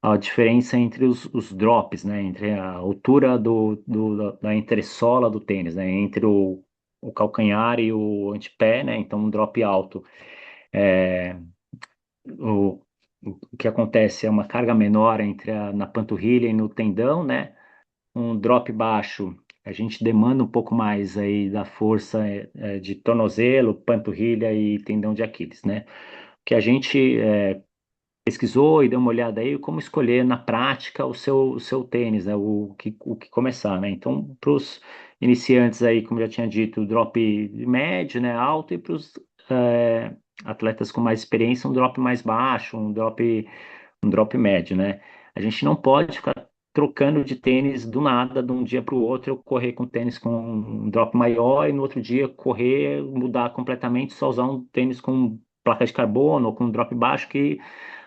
a diferença entre os drops, né? Entre a altura da entressola do tênis, né? Entre o calcanhar e o antepé, né? Então, um drop alto. É, o, o que acontece é uma carga menor na panturrilha e no tendão, né? Um drop baixo, a gente demanda um pouco mais aí da força de tornozelo, panturrilha e tendão de Aquiles, né? Que a gente pesquisou e deu uma olhada aí como escolher na prática o seu tênis, né? O que começar, né? Então, para os iniciantes aí, como eu já tinha dito, o drop médio, né? Alto, e para os atletas com mais experiência, um drop mais baixo, um drop médio, né? A gente não pode ficar trocando de tênis do nada, de um dia para o outro, eu correr com tênis com um drop maior e no outro dia correr, mudar completamente, só usar um tênis com placa de carbono ou com um drop baixo, que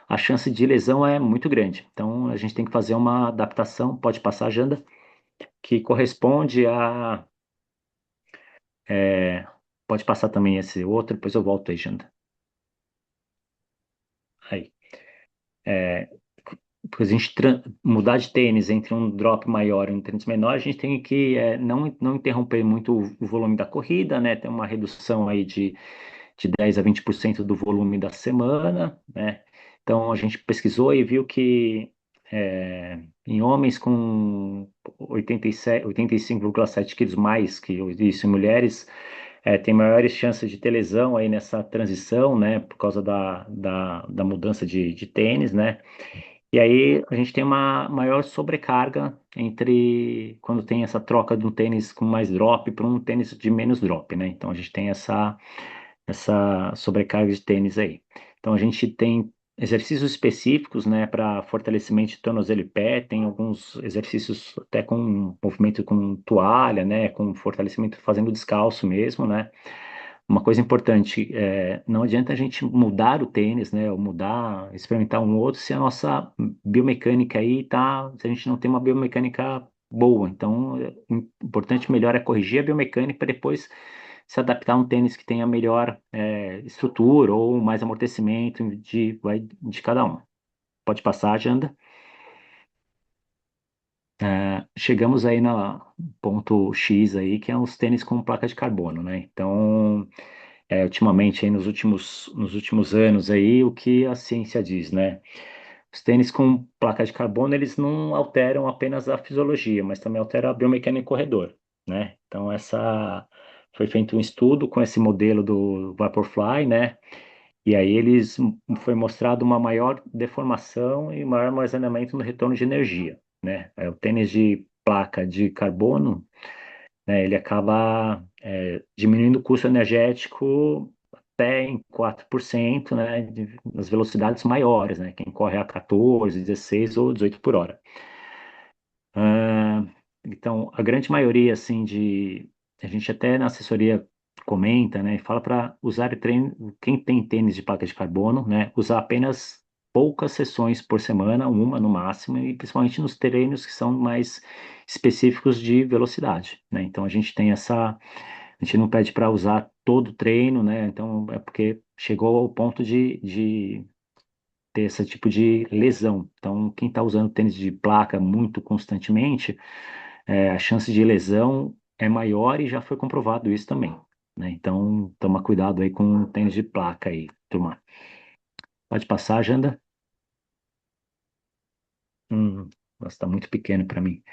a chance de lesão é muito grande. Então, a gente tem que fazer uma adaptação, pode passar, Janda, que corresponde Pode passar também esse outro, depois eu volto aí, Janda. Aí. É, porque a gente mudar de tênis entre um drop maior e um tênis menor, a gente tem que não interromper muito o volume da corrida, né? Tem uma redução aí de 10 a 20% do volume da semana, né? Então a gente pesquisou e viu que em homens com 87, 85,7 quilos mais que isso, em mulheres, tem maiores chances de ter lesão aí nessa transição, né? Por causa da mudança de tênis, né? E aí a gente tem uma maior sobrecarga entre quando tem essa troca de um tênis com mais drop para um tênis de menos drop, né? Então a gente tem essa sobrecarga de tênis aí. Então a gente tem exercícios específicos, né, para fortalecimento de tornozelo e pé, tem alguns exercícios até com movimento com toalha, né, com fortalecimento fazendo descalço mesmo, né. Uma coisa importante, não adianta a gente mudar o tênis, né, ou mudar, experimentar um outro, se a nossa biomecânica aí tá, se a gente não tem uma biomecânica boa. Então, o importante melhor é corrigir a biomecânica para depois se adaptar a um tênis que tenha melhor estrutura ou mais amortecimento de cada um. Pode passar, Janda. Chegamos aí no ponto X aí, que é os tênis com placa de carbono, né? Então, ultimamente, aí nos últimos anos aí, o que a ciência diz, né? Os tênis com placa de carbono, eles não alteram apenas a fisiologia, mas também alteram a biomecânica do corredor, né? Então, foi feito um estudo com esse modelo do Vaporfly, né? E aí foi mostrado uma maior deformação e maior armazenamento no retorno de energia, né? O tênis de placa de carbono, né, ele acaba diminuindo o custo energético até em 4%, né, nas velocidades maiores, né, quem corre a 14, 16 ou 18 por hora. Ah, então, a grande maioria, assim, a gente até na assessoria comenta, né, e fala para usar treino, quem tem tênis de placa de carbono, né, usar apenas poucas sessões por semana, uma no máximo, e principalmente nos treinos que são mais específicos de velocidade, né. Então, a gente não pede para usar todo o treino, né, então é porque chegou ao ponto de ter esse tipo de lesão. Então, quem está usando tênis de placa muito constantemente, a chance de lesão é maior e já foi comprovado isso também, né? Então, toma cuidado aí com o tênis de placa aí, turma. Pode passar, Janda? Nossa, tá muito pequeno para mim.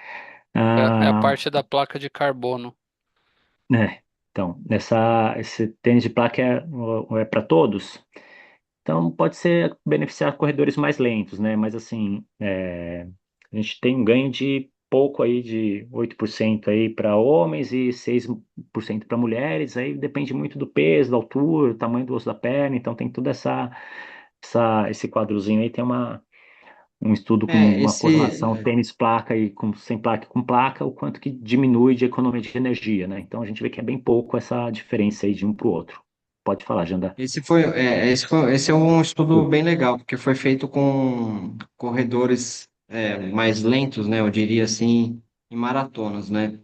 É a Ah, parte da placa de carbono. então, esse tênis de placa é para todos? Então, pode ser beneficiar corredores mais lentos, né? Mas, assim, a gente tem um ganho de pouco aí, de 8% aí para homens e 6% para mulheres. Aí depende muito do peso, da altura, do tamanho do osso da perna. Então, tem toda esse quadrozinho aí. Tem um estudo com É, uma correlação tênis-placa e sem placa e com placa, o quanto que diminui de economia de energia, né? Então, a gente vê que é bem pouco essa diferença aí de um para o outro. Pode falar, Janda. esse é um estudo bem legal, porque foi feito com corredores mais lentos, né? Eu diria assim, em maratonas, né?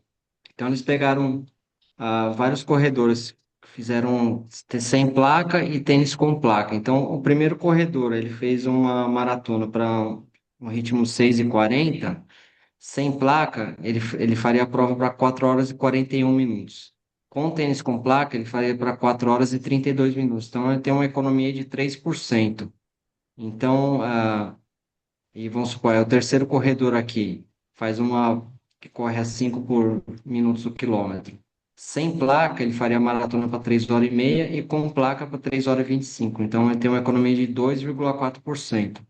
Então eles pegaram vários corredores que fizeram sem placa e tênis com placa. Então o primeiro corredor ele fez uma maratona para um ritmo 6:40. Sem placa, ele faria a prova para 4 horas e 41 minutos. Com tênis com placa, ele faria para 4 horas e 32 minutos. Então, ele tem uma economia de 3%. Então, e vamos supor, é o terceiro corredor aqui, faz uma que corre a 5 por minutos o quilômetro. Sem placa, ele faria a maratona para 3 horas e meia e com placa para 3 horas e 25. Então, ele tem uma economia de 2,4%.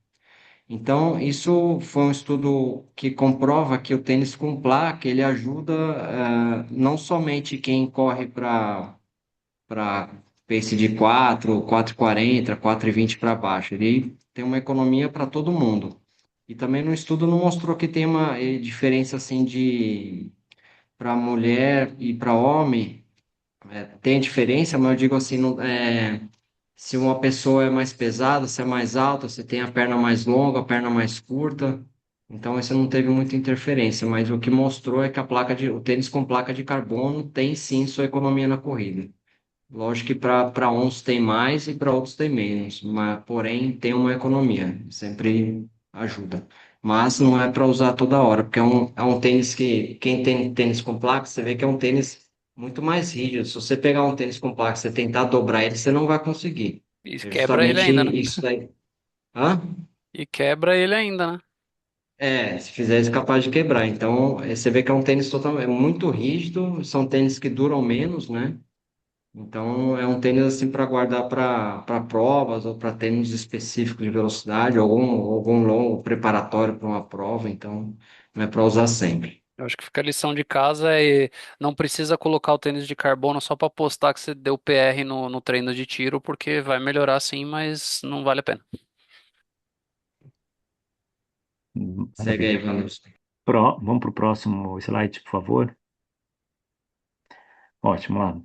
Então, isso foi um estudo que comprova que o tênis com placa, ele ajuda não somente quem corre para pace de 4, 4:40, 4:20 para baixo, ele tem uma economia para todo mundo. E também no estudo não mostrou que tem uma diferença assim de para mulher e para homem, tem diferença, mas eu digo assim, se uma pessoa é mais pesada, se é mais alta, se tem a perna mais longa, a perna mais curta. Então, isso não teve muita interferência, mas o que mostrou é que o tênis com placa de carbono tem sim sua economia na corrida. Lógico que para uns tem mais e para outros tem menos, mas porém tem uma economia, sempre ajuda. Mas não é para usar toda hora, porque é um tênis que quem tem tênis com placa, você vê que é um tênis muito mais rígido. Se você pegar um tênis com placa, você tentar dobrar ele, você não vai conseguir. E É quebra ele justamente ainda, né? isso daí. Hã? E quebra ele ainda, né? É, se fizer isso, é capaz de quebrar. Então, você vê que é um tênis totalmente, é muito rígido, são tênis que duram menos, né? Então, é um tênis assim para guardar para provas ou para tênis específicos de velocidade, algum longo preparatório para uma prova. Então, não é para usar sempre. Eu acho que fica a lição de casa é não precisa colocar o tênis de carbono só para postar que você deu PR no treino de tiro, porque vai melhorar sim, mas não vale a pena. Segue aí, Maravilha. Wanderson. Vamos para o próximo slide, por favor. Ótimo, lá.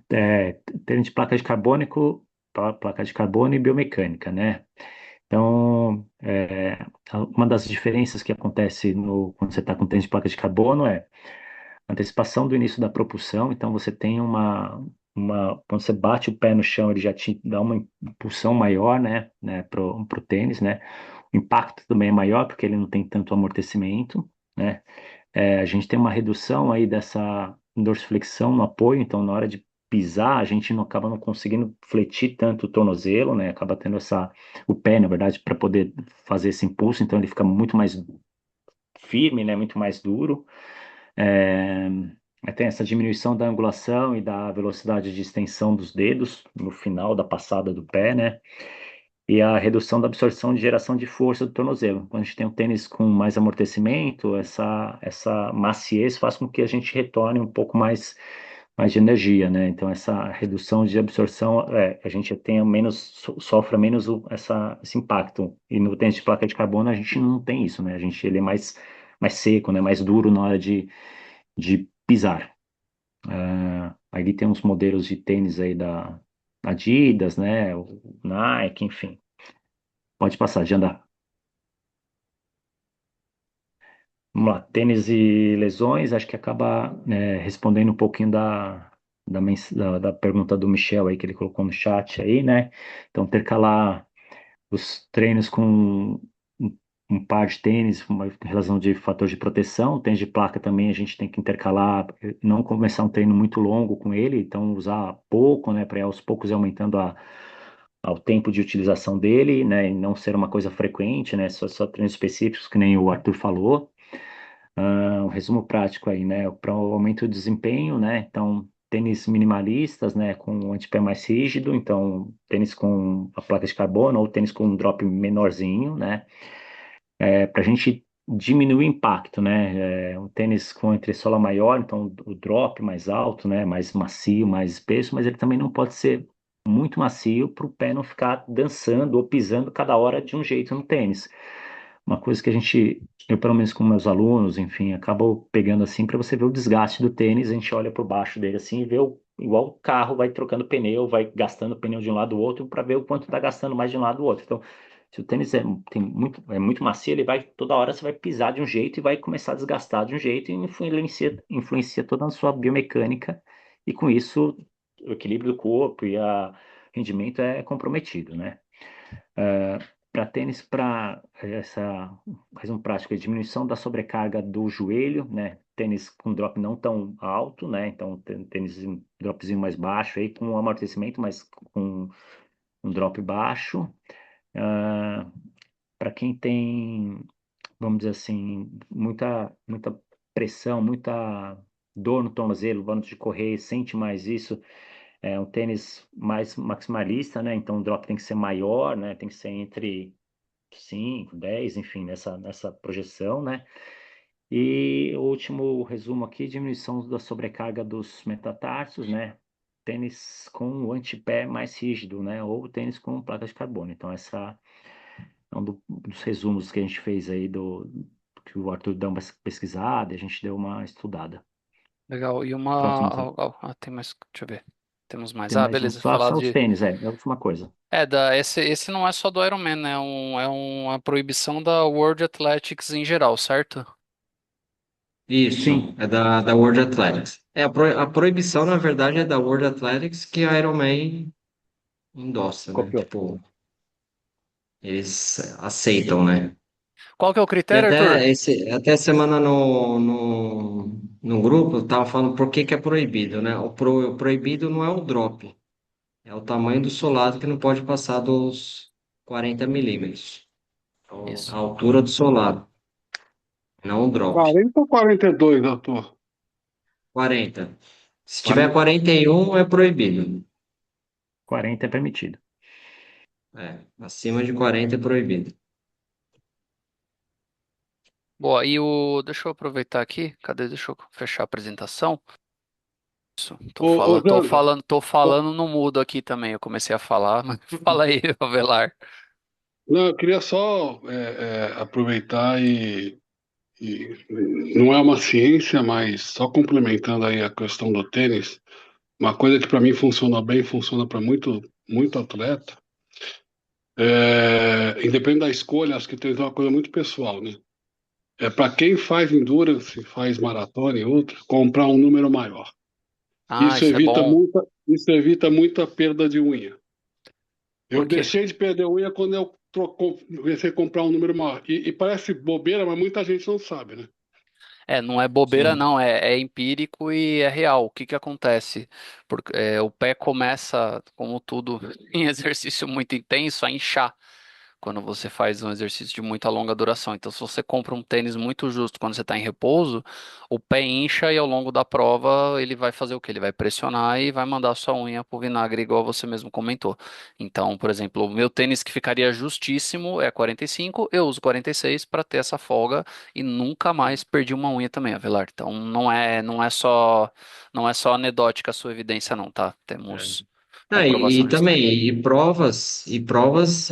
Tênis de placa de carbônico, placa de carbono e biomecânica, né? Então, uma das diferenças que acontece quando você está com tênis de placa de carbono é antecipação do início da propulsão. Então, você tem quando você bate o pé no chão, ele já te dá uma impulsão maior, né, pro tênis, né? O impacto também é maior, porque ele não tem tanto amortecimento, né? A gente tem uma redução aí dessa dorsiflexão no apoio, então na hora de pisar, a gente não acaba não conseguindo fletir tanto o tornozelo, né? Acaba tendo o pé, na verdade, para poder fazer esse impulso, então ele fica muito mais firme, né? Muito mais duro. É, Tem essa diminuição da angulação e da velocidade de extensão dos dedos no final da passada do pé, né? E a redução da absorção de geração de força do tornozelo. Quando a gente tem um tênis com mais amortecimento, essa maciez faz com que a gente retorne um pouco mais de energia, né? Então, essa redução de absorção, a gente tenha menos, sofra menos esse impacto. E no tênis de placa de carbono, a gente não tem isso, né? Ele é mais seco, né? Mais duro na hora de pisar. Aí tem uns modelos de tênis aí da Adidas, né? O Nike, enfim. Pode passar, de andar. Vamos lá, tênis e lesões, acho que acaba, né, respondendo um pouquinho da pergunta do Michel aí, que ele colocou no chat aí, né? Então, intercalar os treinos com um par de tênis, uma relação de fator de proteção, tênis de placa também a gente tem que intercalar, não começar um treino muito longo com ele, então usar pouco, né, para aos poucos ir aumentando ao tempo de utilização dele, né, e não ser uma coisa frequente, né, só treinos específicos, que nem o Arthur falou. Um resumo prático aí, né? Para o aumento do desempenho, né? Então, tênis minimalistas, né? Com um antepé mais rígido, então, tênis com a placa de carbono ou tênis com um drop menorzinho, né? Para a gente diminuir o impacto, né? Um tênis com entressola maior, então o drop mais alto, né? Mais macio, mais espesso, mas ele também não pode ser muito macio para o pé não ficar dançando ou pisando cada hora de um jeito no tênis. Uma coisa que eu pelo menos com meus alunos, enfim, acabo pegando assim para você ver o desgaste do tênis, a gente olha por baixo dele assim e vê igual o carro vai trocando pneu, vai gastando pneu de um lado do outro para ver o quanto está gastando mais de um lado do outro. Então, se o tênis é muito macio, ele vai toda hora você vai pisar de um jeito e vai começar a desgastar de um jeito e influencia toda a sua biomecânica e com isso o equilíbrio do corpo e o rendimento é comprometido, né? Para tênis, para essa razão prática, diminuição da sobrecarga do joelho, né? Tênis com drop não tão alto, né? Então, tênis dropzinho mais baixo aí, com amortecimento, mas com um drop baixo. Para quem tem, vamos dizer assim, muita pressão, muita dor no tornozelo, antes de correr, sente mais isso, é um tênis mais maximalista, né? Então o drop tem que ser maior, né? Tem que ser entre 5, 10, enfim, nessa projeção, né? E o último resumo aqui, diminuição da sobrecarga dos metatarsos, né? Tênis com o antepé mais rígido, né? Ou tênis com placa de carbono. Então, essa é um dos resumos que a gente fez aí que o Arthur deu uma pesquisada e a gente deu uma estudada. Legal. E uma. Próximo slide. Tem mais. Deixa eu ver. Temos mais. Tem Ah, mais um, beleza. Falar só os de. tênis, é a última coisa. Esse não é só do Ironman, né? É uma proibição da World Athletics em geral, certo? Isso, Sim, é da World Athletics. A proibição, na verdade, é da World Athletics que a Ironman endossa, né? copiou. Tipo, eles aceitam, né? Qual que é o E critério, Arthur? até semana no grupo, eu tava falando por que que é proibido, né? O proibido não é o drop, é o tamanho do solado que não pode passar dos 40 milímetros. A Isso. altura do solado, não o drop. 40 ou 42, doutor? 40. Se tiver 40, 41, é proibido. 40 é permitido. Acima de 40 é proibido. Boa, deixa eu aproveitar aqui. Cadê? Deixa eu fechar a apresentação. Isso. Ô, Janda, Tô ó, falando no mudo aqui também. Eu comecei a falar, mas fala aí, Avelar. não, eu queria só aproveitar não é uma ciência, mas só complementando aí a questão do tênis, uma coisa que para mim funciona bem, funciona para muito atleta, independente da escolha, acho que tem uma coisa muito pessoal, né? É para quem faz endurance, faz maratona e outra, comprar um número maior. Ah, isso é bom. Isso evita muita perda de unha. Por Eu quê? deixei de perder unha quando comecei a comprar um número maior. E parece bobeira, mas muita gente não sabe, né? É, não é bobeira, Sim. não, é empírico e é real. O que que acontece? O pé começa, como tudo, em exercício muito intenso, a inchar quando você faz um exercício de muita longa duração. Então, se você compra um tênis muito justo quando você está em repouso, o pé incha e ao longo da prova ele vai fazer o quê? Ele vai pressionar e vai mandar a sua unha pro vinagre, igual você mesmo comentou. Então, por exemplo, o meu tênis que ficaria justíssimo é 45, eu uso 46 para ter essa folga e nunca mais perdi uma unha também, Avelar. Então, não é só anedótica a sua evidência, não, tá? Temos Ah, e comprovação de estudo. também, e provas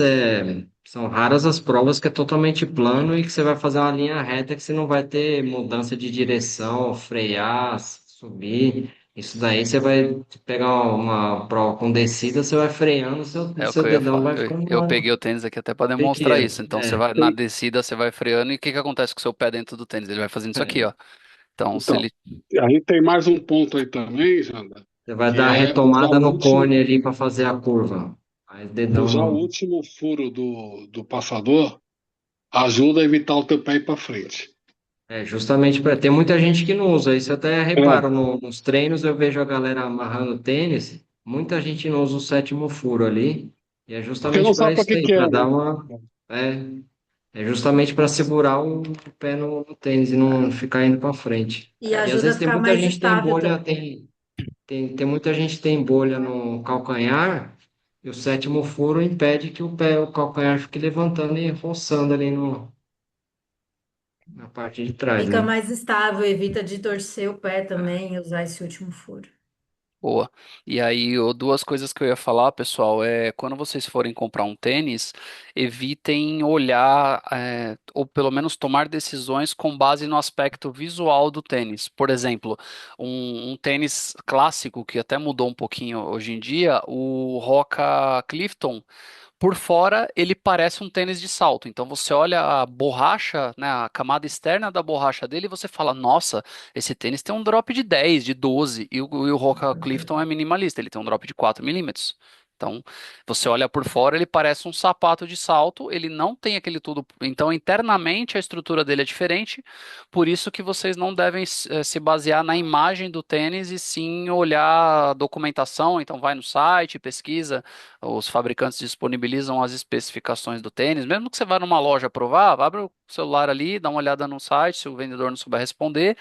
são raras as provas que é totalmente plano e que você vai fazer uma linha reta que você não vai ter mudança de direção, frear, subir. Isso daí você vai pegar uma prova com descida, você vai freando, É o que seu eu ia dedão falar. vai ficando Eu lá peguei o tênis aqui até para demonstrar pequeno. isso. Então você vai na Tem- descida, você vai freando e o que que acontece com o seu pé dentro do tênis? Ele vai fazendo isso aqui, É. ó. Então se então, ele aí tem mais um ponto aí também, Janda, Você vai que dar a é retomada no cone ali para fazer a curva. Aí o dedão usar o não. último furo do passador ajuda a evitar o teu pé ir para frente. Justamente para. Tem muita gente que não usa. Isso eu até É, reparo nos treinos, eu vejo a galera amarrando tênis. Muita gente não usa o sétimo furo ali. E é porque justamente não para sabe para isso que aí, que é, para dar né? uma. É, é justamente para segurar o pé no tênis e não ficar indo para frente. E E às ajuda a vezes tem ficar muita mais gente que tem estável bolha, também. tem muita gente que tem bolha no calcanhar. E o sétimo furo impede que o calcanhar fique levantando e roçando ali na parte de trás, Fica né? mais estável, evita de torcer o pé também e usar esse último furo. Boa. E aí, duas coisas que eu ia falar, pessoal, quando vocês forem comprar um tênis, evitem olhar, ou pelo menos tomar decisões com base no aspecto visual do tênis. Por exemplo, um tênis clássico que até mudou um pouquinho hoje em dia, o Roca Clifton. Por fora, ele parece um tênis de salto. Então você olha a borracha, né, a camada externa da borracha dele e você fala: Nossa, esse tênis tem um drop de 10, de 12. E o Roca Clifton é minimalista, ele tem um drop de 4 milímetros. Então, você olha por fora, ele parece um sapato de salto, ele não tem aquele tudo. Então, internamente, a estrutura dele é diferente, por isso que vocês não devem se basear na imagem do tênis e sim olhar a documentação. Então, vai no site, pesquisa, os fabricantes disponibilizam as especificações do tênis. Mesmo que você vá numa loja provar, abre o celular ali, dá uma olhada no site, se o vendedor não souber responder,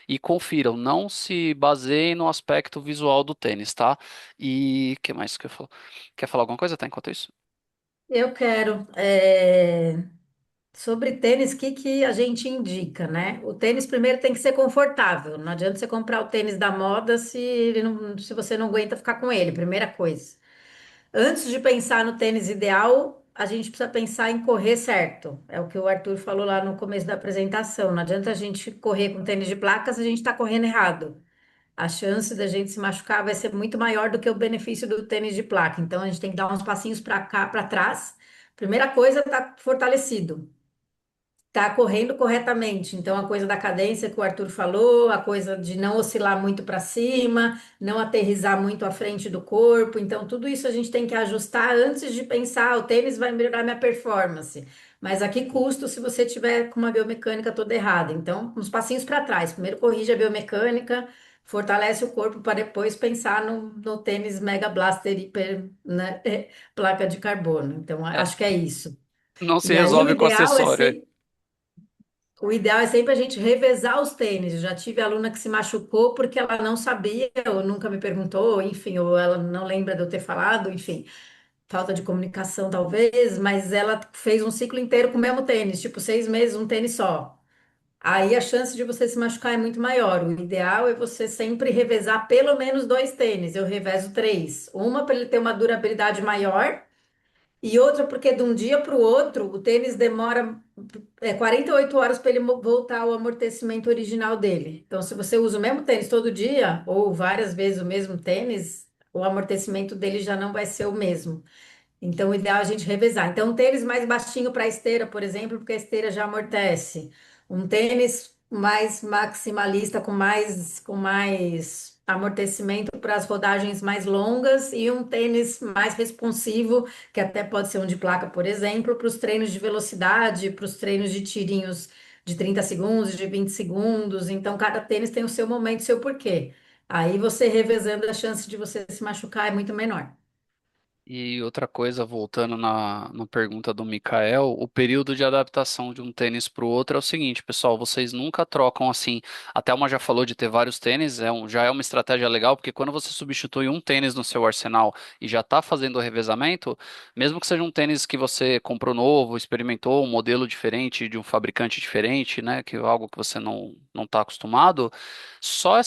e confiram. Não se baseiem no aspecto visual do tênis, tá? E o que mais que eu falo? Quer falar alguma coisa, tá? Enquanto isso? Eu quero. Sobre tênis, o que que a gente indica, né? O tênis primeiro tem que ser confortável. Não adianta você comprar o tênis da moda se você não aguenta ficar com ele, primeira coisa. Antes de pensar no tênis ideal, a gente precisa pensar em correr certo. É o que o Arthur falou lá no começo da apresentação. Não adianta a gente correr com tênis de placas se a gente está correndo errado. A chance da gente se machucar vai ser muito maior do que o benefício do tênis de placa. Então a gente tem que dar uns passinhos para cá, para trás. Primeira coisa, tá fortalecido. tá correndo corretamente. Então, a coisa da cadência que o Arthur falou, a coisa de não oscilar muito para cima, não aterrissar muito à frente do corpo. Então, tudo isso a gente tem que ajustar antes de pensar, o tênis vai melhorar minha performance. Mas a que custo se você tiver com uma biomecânica toda errada? Então, uns passinhos para trás. Primeiro corrige a biomecânica, fortalece o corpo para depois pensar no tênis Mega Blaster hiper, né, placa de carbono. Então, É, acho que é isso. não se E aí, resolve com acessório. o ideal é sempre a gente revezar os tênis. Eu já tive aluna que se machucou porque ela não sabia, ou nunca me perguntou, enfim, ou ela não lembra de eu ter falado, enfim, falta de comunicação talvez, mas ela fez um ciclo inteiro com o mesmo tênis, tipo 6 meses, um tênis só. Aí a chance de você se machucar é muito maior. O ideal é você sempre revezar pelo menos 2 tênis. Eu revezo 3. Uma para ele ter uma durabilidade maior. E outra, porque de um dia para o outro, o tênis demora 48 horas para ele voltar ao amortecimento original dele. Então, se você usa o mesmo tênis todo dia, ou várias vezes o mesmo tênis, o amortecimento dele já não vai ser o mesmo. Então, o ideal é a gente revezar. Então, um tênis mais baixinho para a esteira, por exemplo, porque a esteira já amortece. Um tênis mais maximalista, com mais amortecimento para as rodagens mais longas, e um tênis mais responsivo, que até pode ser um de placa, por exemplo, para os treinos de velocidade, para os treinos de tirinhos de 30 segundos, de 20 segundos. Então, cada tênis tem o seu momento, o seu porquê. Aí, você revezando, a chance de você se machucar é muito menor. E outra coisa, voltando na pergunta do Mikael, o período de adaptação de um tênis para o outro é o seguinte, pessoal, vocês nunca trocam assim. A Thelma já falou de ter vários tênis, já é uma estratégia legal, porque quando você substitui um tênis no seu arsenal e já está fazendo o revezamento, mesmo que seja um tênis que você comprou novo, experimentou um modelo diferente de um fabricante diferente, né, que é algo que você não está acostumado, só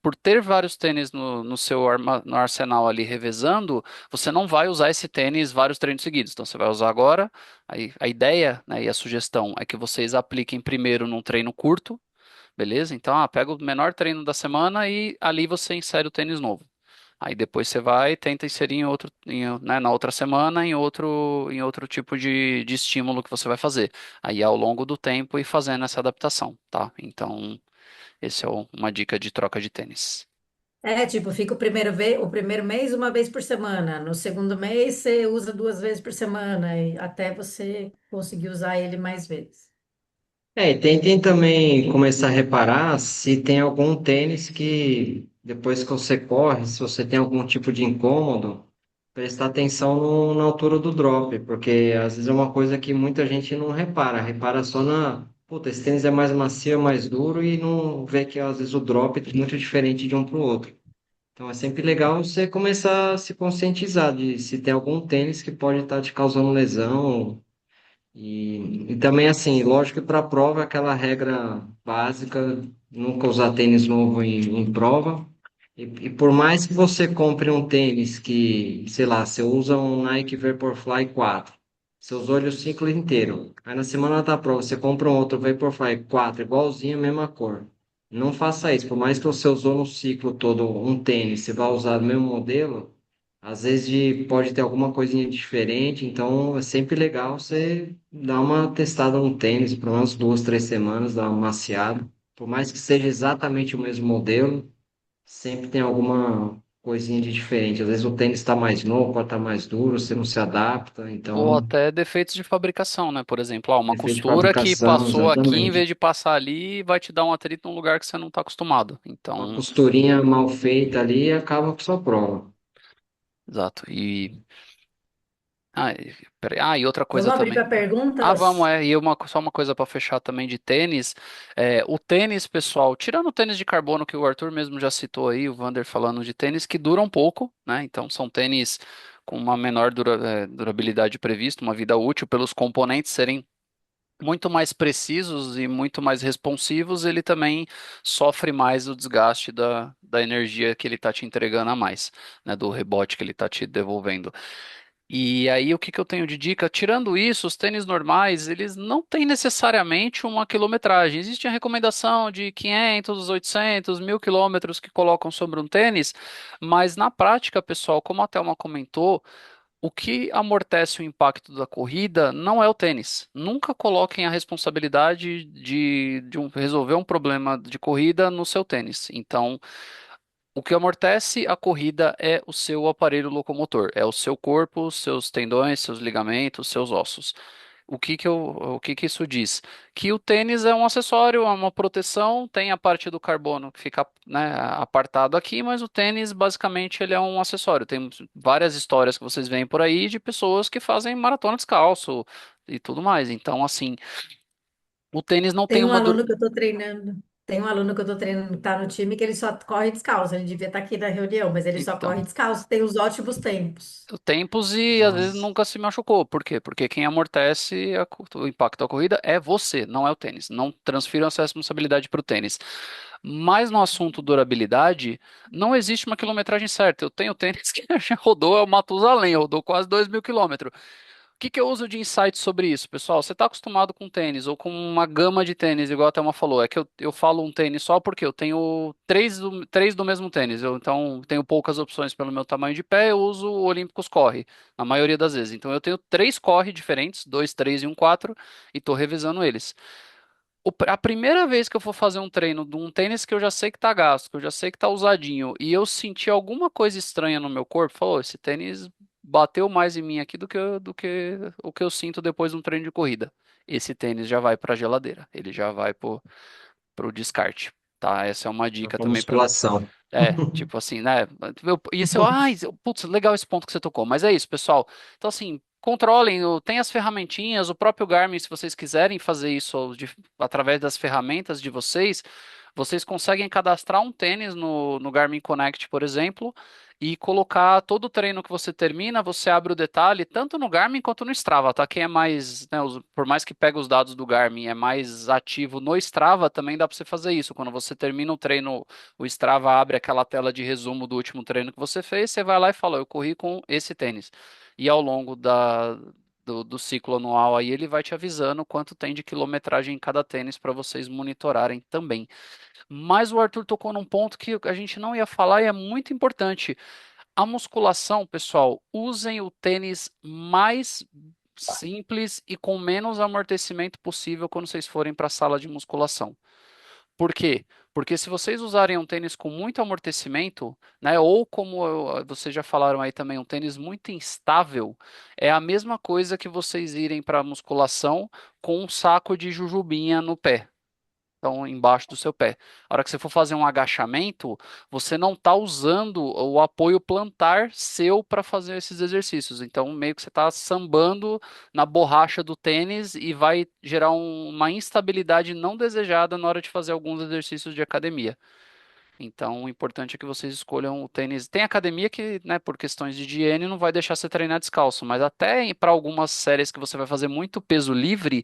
por ter vários tênis no seu no arsenal ali revezando, você não vai usar esse tênis vários treinos seguidos. Então você vai usar agora. Aí, a ideia, né, e a sugestão é que vocês apliquem primeiro num treino curto, beleza? Então, pega o menor treino da semana e ali você insere o tênis novo. Aí depois você vai e tenta inserir em outro, né, na outra semana em outro tipo de estímulo que você vai fazer. Aí ao longo do tempo ir fazendo essa adaptação, tá? Então, esse é uma dica de troca de tênis. É, tipo, fica o primeiro mês uma vez por semana. No segundo mês você usa 2 vezes por semana, e até você conseguir usar ele mais vezes. É, e tentem também começar a reparar se tem algum tênis que, depois que você corre, se você tem algum tipo de incômodo, prestar atenção na altura do drop, porque às vezes é uma coisa que muita gente não repara, repara só puta, esse tênis é mais macio, é mais duro, e não vê que às vezes o drop é muito diferente de um para o outro. Então é sempre legal você começar a se conscientizar de se tem algum tênis que pode estar te causando lesão. E também, assim, lógico que para prova é aquela regra básica, nunca usar tênis novo em prova. E por mais que você compre um tênis que, sei lá, você usa um Nike Vaporfly 4, você usou ele o ciclo inteiro. Aí na semana da prova você compra um outro Vaporfly 4, igualzinho, a mesma cor. Não faça isso, por mais que você usou no ciclo todo um tênis, você vai usar o mesmo modelo, às vezes pode ter alguma coisinha diferente, então é sempre legal você dar uma testada no tênis, por umas 2, 3 semanas, dar uma maciada. Por mais que seja exatamente o mesmo modelo, sempre tem alguma coisinha de diferente. Às vezes o tênis está mais novo, pode estar mais duro, você não se adapta, Ou então até defeitos de fabricação, né? Por exemplo, uma defeito de costura que fabricação, passou aqui, em exatamente. vez de passar ali, vai te dar um atrito num lugar que você não está acostumado. Uma Então, costurinha mal feita ali acaba com sua prova. exato. Peraí. E outra Vamos coisa abrir também. para Vamos, perguntas? só uma coisa para fechar também de tênis. O tênis, pessoal, tirando o tênis de carbono que o Arthur mesmo já citou aí, o Vander falando de tênis que duram pouco, né? Então são tênis com uma menor durabilidade prevista, uma vida útil, pelos componentes serem muito mais precisos e muito mais responsivos, ele também sofre mais o desgaste da energia que ele está te entregando a mais, né, do rebote que ele está te devolvendo. E aí, o que que eu tenho de dica? Tirando isso, os tênis normais, eles não têm necessariamente uma quilometragem. Existe a recomendação de 500, 800, 1.000 quilômetros que colocam sobre um tênis, mas na prática, pessoal, como a Thelma comentou, O que amortece o impacto da corrida não é o tênis. Nunca coloquem a responsabilidade resolver um problema de corrida no seu tênis. Então, o que amortece a corrida é o seu aparelho locomotor, é o seu corpo, seus tendões, seus ligamentos, seus ossos. O que que isso diz? Que o tênis é um acessório, é uma proteção, tem a parte do carbono que fica, né, apartado aqui, mas o tênis basicamente ele é um acessório. Tem várias histórias que vocês veem por aí de pessoas que fazem maratona descalço e tudo mais. Então, assim, o tênis não tem Tem um uma aluno que eu estou treinando. Tem um aluno que eu estou treinando que está no time que ele só corre descalço. Ele devia estar aqui na reunião, mas ele só então, corre descalço. Tem os ótimos tempos. tempos e às vezes Nossa. nunca se machucou. Por quê? Porque quem amortece o impacto da corrida é você, não é o tênis. Não transfiram essa responsabilidade para o tênis. Mas no assunto durabilidade, não existe uma quilometragem certa. Eu tenho tênis que já rodou, é o Matusalém, rodou quase 2.000 quilômetros. O que que eu uso de insight sobre isso, pessoal? Você está acostumado com tênis ou com uma gama de tênis, igual a Thelma falou. É que eu falo um tênis só porque eu tenho três do mesmo tênis. Então, tenho poucas opções pelo meu tamanho de pé. Eu uso o Olímpicos Corre, na maioria das vezes. Então, eu tenho três Corre diferentes, dois, três e um quatro, e estou revisando eles. A primeira vez que eu for fazer um treino de um tênis que eu já sei que tá gasto, que eu já sei que tá usadinho, e eu senti alguma coisa estranha no meu corpo, falou, esse tênis bateu mais em mim aqui do que o que eu sinto depois de um treino de corrida. Esse tênis já vai para a geladeira, ele já vai pro descarte, tá? Essa é uma dica Pra também para musculação. tipo assim, né? Putz, legal esse ponto que você tocou, mas é isso, pessoal. Então, assim, controlem, tem as ferramentinhas, o próprio Garmin, se vocês quiserem fazer isso através das ferramentas de vocês conseguem cadastrar um tênis no Garmin Connect, por exemplo, e colocar todo o treino que você termina, você abre o detalhe, tanto no Garmin quanto no Strava, tá? Quem é mais, né, por mais que pegue os dados do Garmin, é mais ativo no Strava, também dá para você fazer isso. Quando você termina o treino, o Strava abre aquela tela de resumo do último treino que você fez, você vai lá e fala, eu corri com esse tênis. E ao longo do ciclo anual aí, ele vai te avisando quanto tem de quilometragem em cada tênis para vocês monitorarem também. Mas o Arthur tocou num ponto que a gente não ia falar e é muito importante. A musculação, pessoal, usem o tênis mais simples e com menos amortecimento possível quando vocês forem para a sala de musculação. Por quê? Porque se vocês usarem um tênis com muito amortecimento, né, ou como vocês já falaram aí também, um tênis muito instável, é a mesma coisa que vocês irem para a musculação com um saco de jujubinha no pé. Então, embaixo do seu pé. A hora que você for fazer um agachamento, você não está usando o apoio plantar seu para fazer esses exercícios. Então, meio que você está sambando na borracha do tênis e vai gerar uma instabilidade não desejada na hora de fazer alguns exercícios de academia. Então, o importante é que vocês escolham o tênis. Tem academia que, né, por questões de higiene, não vai deixar você treinar descalço, mas até para algumas séries que você vai fazer muito peso livre,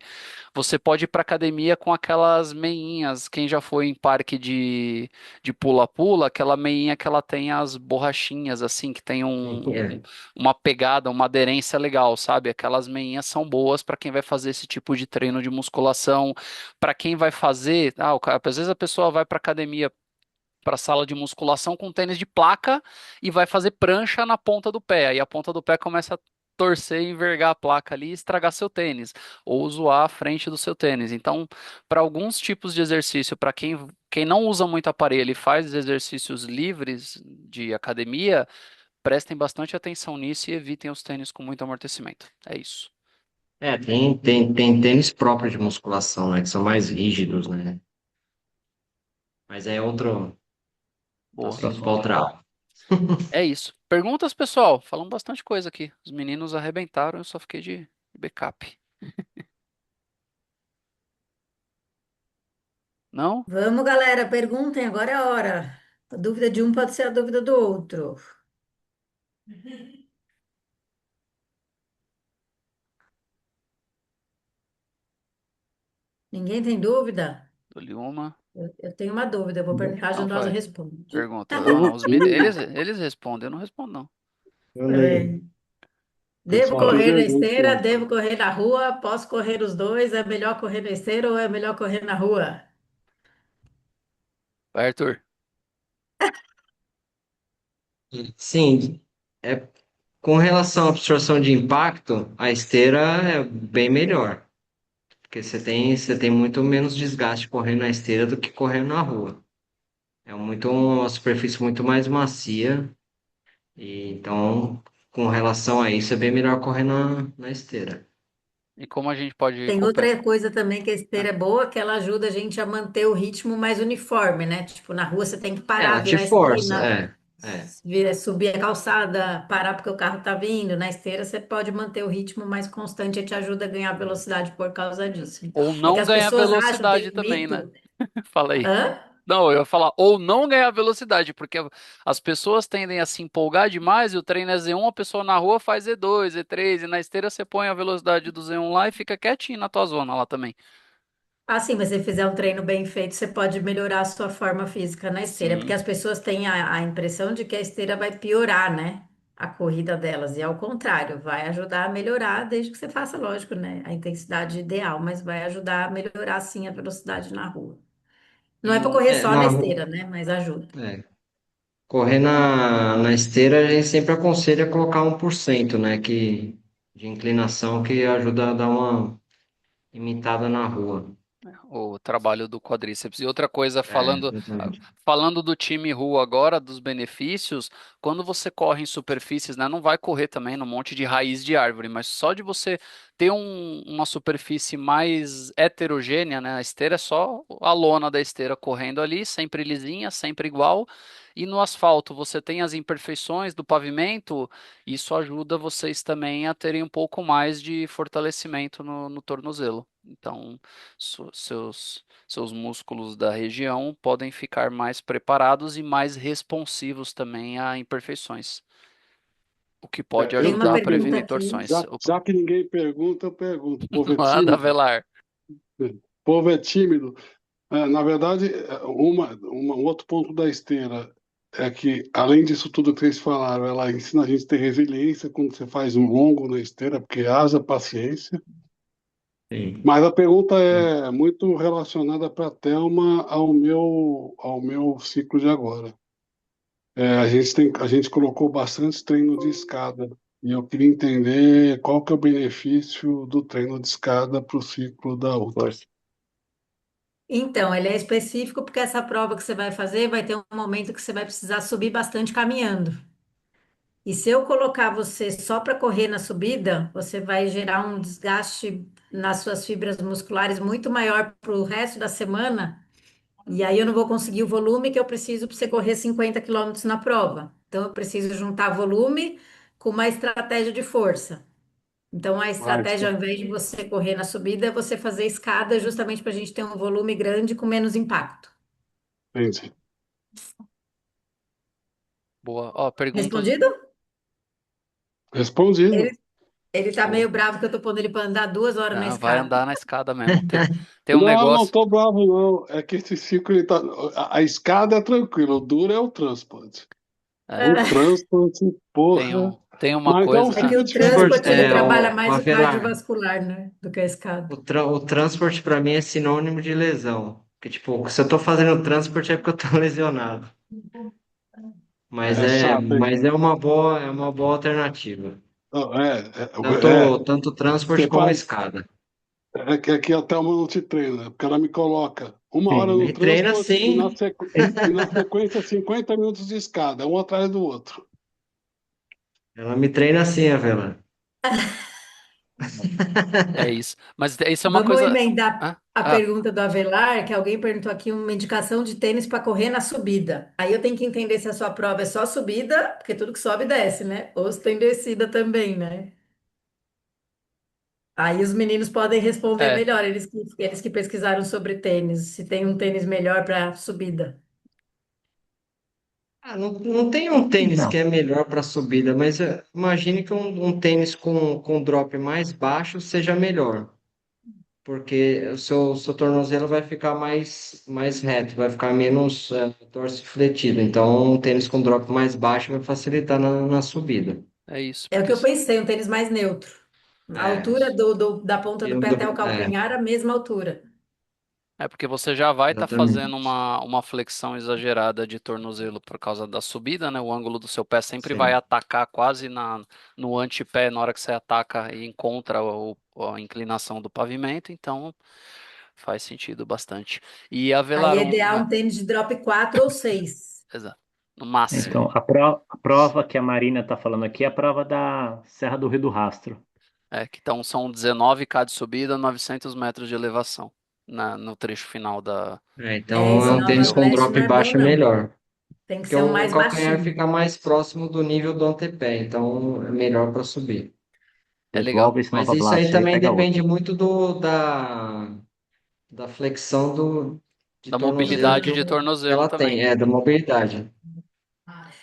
você pode ir para academia com aquelas meinhas. Quem já foi em parque de pula-pula, aquela meinha que ela tem as borrachinhas, assim, que tem É. uma pegada, uma aderência legal, sabe? Aquelas meinhas são boas para quem vai fazer esse tipo de treino de musculação. Para quem vai fazer, às vezes a pessoa vai para academia para a sala de musculação com tênis de placa e vai fazer prancha na ponta do pé. Aí a ponta do pé começa a torcer, envergar a placa ali e estragar seu tênis, ou zoar a frente do seu tênis. Então, para alguns tipos de exercício, para quem não usa muito aparelho e faz exercícios livres de academia, prestem bastante atenção nisso e evitem os tênis com muito amortecimento. É isso. Tem tênis próprio de musculação, né? Que são mais rígidos, né? Mas é outro Boa. assunto para outra aula. É isso. Perguntas, pessoal? Falamos bastante coisa aqui. Os meninos arrebentaram, eu só fiquei de backup. Não? Vamos, galera, perguntem, agora é a hora. A dúvida de um pode ser a dúvida do outro. Ninguém tem dúvida? Dou-lhe uma. Eu tenho uma dúvida, eu vou perguntar, a Não, Jonosa vai. responde. Pergunta. Não, não. Eles respondem, eu não respondo, não. É, devo Pessoal, correr na eu esteira, devo correr na rua, posso correr os dois, é melhor correr na esteira ou é melhor correr na rua? Vai, Arthur. Sim, é Com relação à absorção de impacto, a esteira é bem melhor, porque você tem muito menos desgaste correndo na esteira do que correndo na rua. É uma superfície muito mais macia, e então, com relação a isso, é bem melhor correr na esteira. E como a gente pode Tem compensar? outra coisa também que a esteira é boa, que ela ajuda a gente a manter o ritmo mais uniforme, né? Tipo, na rua você tem que Ela parar, te virar a força, esquina, é. subir a calçada, parar porque o carro tá vindo. Na esteira você pode manter o ritmo mais constante e te ajuda a ganhar velocidade por causa disso. Ou É que não as ganhar pessoas acham, velocidade tem um também, né? mito. Fala aí. Hã? Não, eu ia falar, ou não ganhar velocidade, porque as pessoas tendem a se empolgar demais e o treino é Z1, a pessoa na rua faz Z2, Z3, e na esteira você põe a velocidade do Z1 lá e fica quietinho na tua zona lá também. Ah, sim, mas se você fizer um treino bem feito, você pode melhorar a sua forma física na esteira, porque Sim. as pessoas têm a impressão de que a esteira vai piorar, né? A corrida delas, e ao contrário, vai ajudar a melhorar, desde que você faça, lógico, né? A intensidade ideal, mas vai ajudar a melhorar sim a velocidade na rua. Não é para E correr É, só na na, esteira, né? Mas ajuda. é, correr na esteira, a gente sempre aconselha colocar 1%, né, de inclinação que ajuda a dar uma imitada na rua. o trabalho do quadríceps. E outra coisa, É, falando, exatamente. falando do time rua agora, dos benefícios, quando você corre em superfícies, né, não vai correr também num monte de raiz de árvore, mas só de você ter uma superfície mais heterogênea, né, a esteira é só a lona da esteira correndo ali, sempre lisinha, sempre igual. E no asfalto você tem as imperfeições do pavimento, isso ajuda vocês também a terem um pouco mais de fortalecimento no tornozelo. Então, seus músculos da região podem ficar mais preparados e mais responsivos também a imperfeições, o que pode Tem uma ajudar a pergunta prevenir aqui. torções. Já que ninguém pergunta, eu pergunto. O povo é Manda, tímido? Velar. O povo é tímido. Na verdade, um outro ponto da esteira é que, além disso tudo que vocês falaram, ela ensina a gente a ter resiliência quando você faz um longo na esteira, porque haja paciência. Sim. Mas a pergunta é muito relacionada para a Thelma ao meu ciclo de agora. A gente colocou bastante treino de escada e eu queria entender qual que é o benefício do treino de escada para o ciclo da outra. Força. Então, ele é específico porque essa prova que você vai fazer vai ter um momento que você vai precisar subir bastante caminhando. E se eu colocar você só para correr na subida, você vai gerar um desgaste nas suas fibras musculares muito maior para o resto da semana. E aí eu não vou conseguir o volume que eu preciso para você correr 50 quilômetros na prova. Então eu preciso juntar volume com uma estratégia de força. Então a Ah, estratégia, ao invés de você correr na subida, é você fazer escada justamente para a gente ter um volume grande com menos impacto. entendi. Boa. Ó, pergunta. Respondido? Respondido. Ele tá meio bravo que eu tô pondo ele para andar 2 horas na Ah, vai escada. andar na escada mesmo. Tem um Não, não negócio. tô bravo, não. É que esse ciclo, a escada é tranquila, o duro é o transporte. É, O transporte, porra. tem uma Mas é um coisa. É que ciclo o diferente transporte ele É, também. trabalha o mais o Avelar, cardiovascular, né, do que a escada. o transporte para mim é sinônimo de lesão. Porque, tipo, se eu tô fazendo transporte é porque eu tô lesionado. Mas É é, chato, hein? mas é uma boa alternativa. Não, Tanto transporte você como faz. escada. É que a Thelma não te treina, né? Porque ela me coloca uma hora Sim, no me treina transporte e sim. na sequência 50 minutos de escada, um atrás do outro. Ela me treina assim, Avela. É isso. Mas isso é uma Vamos coisa. emendar Ah, a ah, pergunta do Avelar, que alguém perguntou aqui uma indicação de tênis para correr na subida. Aí eu tenho que entender se a sua prova é só subida, porque tudo que sobe desce, né? Ou se tem descida também, né? Aí os meninos podem responder é. melhor, eles que pesquisaram sobre tênis, se tem um tênis melhor para subida. Não tem um tênis que Não. é melhor para subida, mas imagine que um tênis com drop mais baixo seja melhor, porque o seu tornozelo vai ficar mais reto, vai ficar menos dorsifletido. Então, um tênis com drop mais baixo vai facilitar na subida. É isso, É o porque que eu pensei, um tênis mais neutro. A É, altura da ponta do pé até o é, calcanhar, a mesma altura. É porque você já vai estar fazendo Exatamente. uma flexão exagerada de tornozelo por causa da subida, né? O ângulo do seu pé sempre vai Sim. atacar quase no antepé na hora que você ataca e encontra a inclinação do pavimento, então faz sentido bastante. E a Aí é Velaron, ideal um tênis de drop 4 ou 6. exato, no máximo. Então, a prova que a Marina está falando aqui é a prova da Serra do Rio do Rastro. Que então são 19K de subida, 900 metros de elevação no trecho final É, Então é esse um do tênis Nova com Blast drop não é bom, baixo é não. melhor. Tem que Porque ser um o mais calcanhar baixinho. fica mais próximo do nível do antepé, então é melhor para subir. É legal. Devolve esse Mas Nova isso aí Blast aí e também pega depende outro. muito da flexão de Da tornozelo mobilidade de que tornozelo ela tem, também. da mobilidade.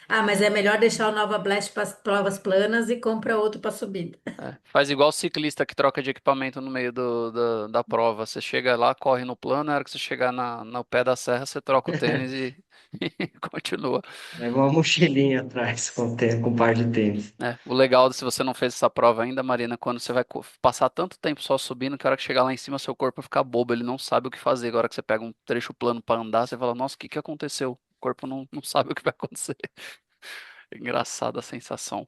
Ah, mas é melhor deixar o Nova Blast para as provas planas e compra outro para subida. Faz igual o ciclista que troca de equipamento no meio da prova. Você chega lá, corre no plano, na hora que você chegar no pé da serra, você troca o tênis e continua. Leva uma mochilinha atrás com um par de tênis. O legal, se você não fez essa prova ainda, Marina, quando você vai passar tanto tempo só subindo, que a hora que chegar lá em cima, seu corpo vai ficar bobo, ele não sabe o que fazer. Agora que você pega um trecho plano para andar, você fala, nossa, o que que aconteceu? O corpo não sabe o que vai acontecer. É engraçada a sensação.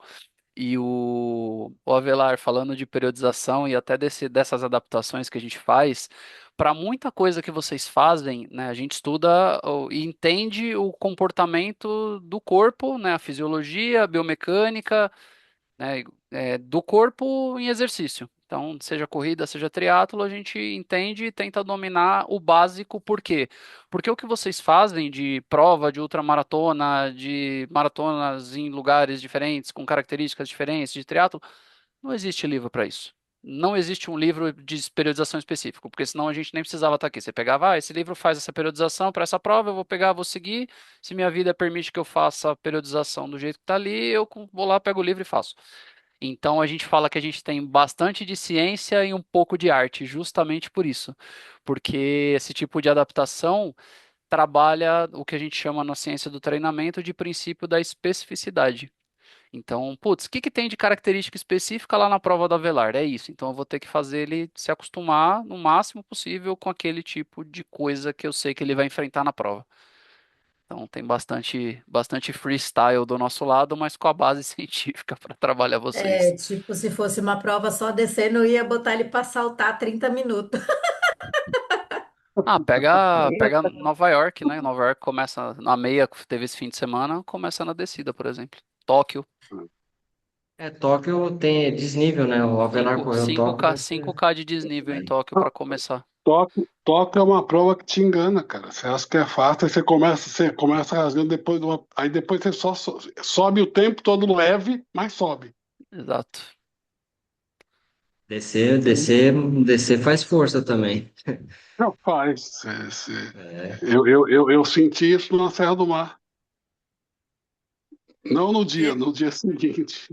E o Avelar, falando de periodização e até dessas adaptações que a gente faz, para muita coisa que vocês fazem, né, a gente estuda e entende o comportamento do corpo, né, a fisiologia, a biomecânica, né, do corpo em exercício. Então, seja corrida, seja triatlo, a gente entende e tenta dominar o básico. Por quê? Porque o que vocês fazem de prova, de ultramaratona, de maratonas em lugares diferentes, com características diferentes, de triatlo, não existe livro para isso. Não existe um livro de periodização específico, porque senão a gente nem precisava estar aqui. Você pegava, esse livro faz essa periodização para essa prova, eu vou pegar, vou seguir. Se minha vida permite que eu faça a periodização do jeito que está ali, eu vou lá, pego o livro e faço. Então a gente fala que a gente tem bastante de ciência e um pouco de arte, justamente por isso. Porque esse tipo de adaptação trabalha o que a gente chama na ciência do treinamento de princípio da especificidade. Então, putz, o que que tem de característica específica lá na prova da Velar? É isso. Então, eu vou ter que fazer ele se acostumar no máximo possível com aquele tipo de coisa que eu sei que ele vai enfrentar na prova. Então, tem bastante freestyle do nosso lado, mas com a base científica para trabalhar vocês. É, tipo, se fosse uma prova só descendo, eu ia botar ele para saltar 30 minutos. Ah, pega Nova York, né? Nova York começa na meia, teve esse fim de semana, começa na descida, por exemplo. Tóquio, Tóquio tem desnível, né? O Avelar 5, correu Tóquio, 5K, deve ser 5K de desnível em desnível. Tóquio para começar. Toque é uma prova que te engana, cara. Você acha que é fácil, aí você começa rasgando aí depois você só sobe o tempo todo leve, mas sobe. Exato. Descer faz força também. Rapaz, É. eu senti isso na Serra do Mar. Não no dia, É, no dia seguinte.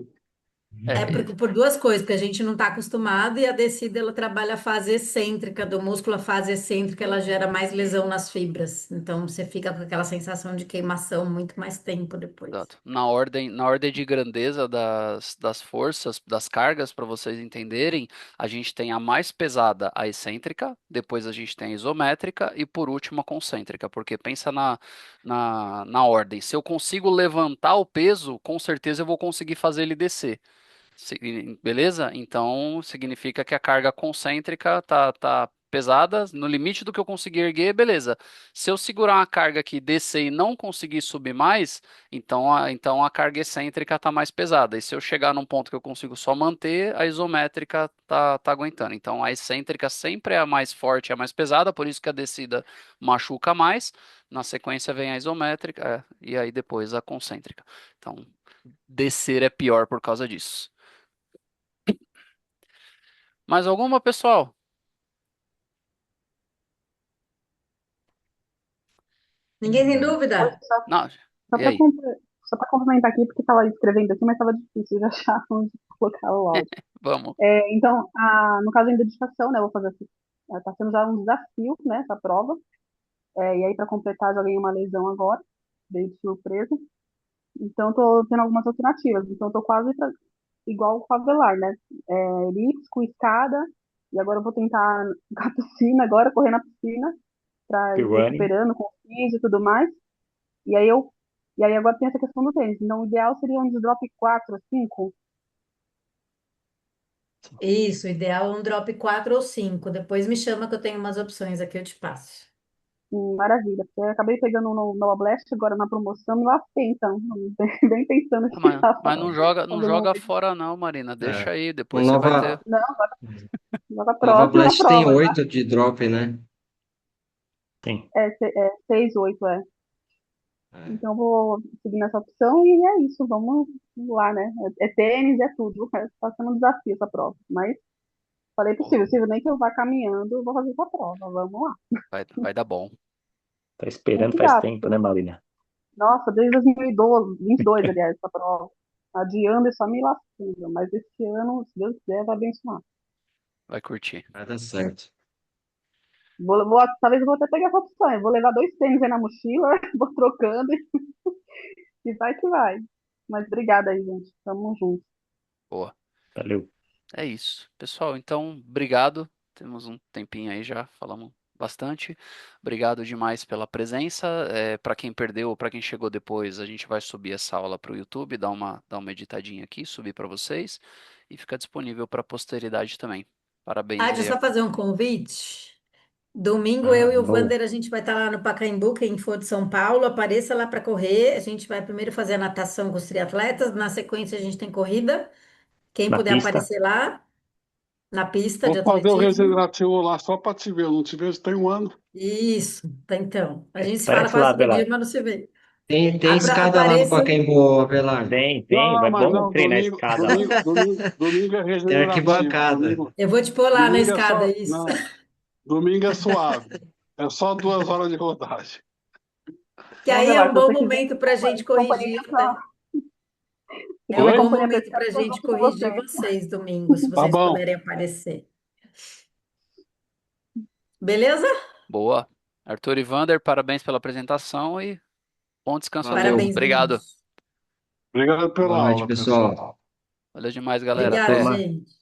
é É, por duas coisas, porque a gente não está acostumado e a descida ela trabalha a fase excêntrica do músculo, a fase excêntrica ela gera mais lesão nas fibras. Então você fica com aquela sensação de queimação muito mais tempo depois. exato. Na ordem de grandeza das forças, das cargas, para vocês entenderem, a gente tem a mais pesada, a excêntrica, depois a gente tem a isométrica e por último a concêntrica, porque pensa na ordem. Se eu consigo levantar o peso, com certeza eu vou conseguir fazer ele descer. Beleza? Então significa que a carga concêntrica tá pesada, no limite do que eu conseguir erguer, beleza. Se eu segurar uma carga aqui, descer e não conseguir subir mais, então a carga excêntrica tá mais pesada. E se eu chegar num ponto que eu consigo só manter, a isométrica tá aguentando. Então a excêntrica sempre é a mais forte, é a mais pesada, por isso que a descida machuca mais. Na sequência vem a isométrica, e aí depois a concêntrica. Então, descer é pior por causa disso. Mais alguma, pessoal? Ninguém tem Oi, dúvida? Não. só E para aí? só para complementar aqui, porque estava escrevendo aqui, mas estava difícil de achar onde colocar o áudio. Vamos. Então, no caso da dedicação, né, eu vou fazer assim, tá sendo já um desafio, né, essa prova. E aí, para completar, já ganhei uma lesão agora, dei de surpresa. Então, tô tendo algumas alternativas. Então, tô quase igual o favelar, né? Elipse com escada, e agora eu vou tentar com a piscina, agora correr na piscina, para Que ir running. recuperando com o físico e tudo mais. E aí agora tem essa questão do tênis. Então o ideal seria um drop 4 5. Isso, o ideal é um drop 4 ou 5. Depois me chama que eu tenho umas opções aqui, eu te passo. Maravilha. Porque eu acabei pegando no Nova Blast agora na promoção e lasquei, então. Nem pensando Ah, em tirar mas não fazer um joga vídeo. fora não, Marina. Deixa É. aí, O depois você vai ter. Nova, Não, joga Nova próxima Blast tem prova, tá? 8 de drop, né? Sim. É 6, 8, é. É. Então eu vou seguir nessa opção e é isso, vamos lá, né? É tênis, é tudo. Está sendo um desafio essa prova. Mas falei pro Boa. Silvio, nem que eu vá caminhando, eu vou fazer essa prova. Vamos lá. Vai dar bom. Tá Tem esperando que faz dar, tempo, né, porque, Marina? nossa, desde 2012, 22, aliás, essa prova. Adiando e só me lascando. Mas esse ano, se Deus quiser, vai abençoar. Vai curtir. Vai dar certo. Talvez eu vou até pegar essa opção. Eu vou levar 2 tênis aí na mochila, vou trocando e vai que vai. Mas obrigada aí, gente. Tamo junto. Boa. Valeu. É isso. Pessoal, então, obrigado. Temos um tempinho aí já, falamos bastante. Obrigado demais pela presença. Para quem perdeu ou para quem chegou depois, a gente vai subir essa aula para o YouTube, dar uma editadinha aqui, subir para vocês e fica disponível para a posteridade também. Ah, Parabéns deixa aí. eu só fazer um convite. Domingo Ah, eu e o boa. Vander, a gente vai estar lá no Pacaembu, quem for de São Paulo, apareça lá para correr. A gente vai primeiro fazer a natação com os triatletas, na sequência a gente tem corrida. Quem Na puder pista? aparecer lá na pista de Vou fazer o atletismo. regenerativo lá só para te ver. Eu não te vejo tem um ano. Isso, tá então. A gente se fala Parece lá, quase todo dia, Belar. mas não se vê. Tem escada lá no Apareçam. Pacaembu, Abelardo. Tem. Não, Vai mas bom não, treinar a escada lá. domingo é Tem regenerativo. arquibancada. Eu vou te pôr lá na Domingo é escada, só. isso. Não, domingo é suave. É só 2 horas de rodagem. Que Vamos aí ver é lá, um se bom você quiser, momento para a gente companhia corrigir. pessoal. Se É quiser um Oi? bom companhia momento pessoal, para a eu tô gente junto com corrigir você. vocês domingo, se Tá vocês bom. puderem aparecer. Beleza? Boa. Arthur e Vander, parabéns pela apresentação e bom descanso a todos. Valeu. Parabéns, Obrigado. meninos. Obrigado Boa pela noite, aula, pessoal. pessoal. Valeu demais, Valeu, galera. Obrigada, Até. turma. gente.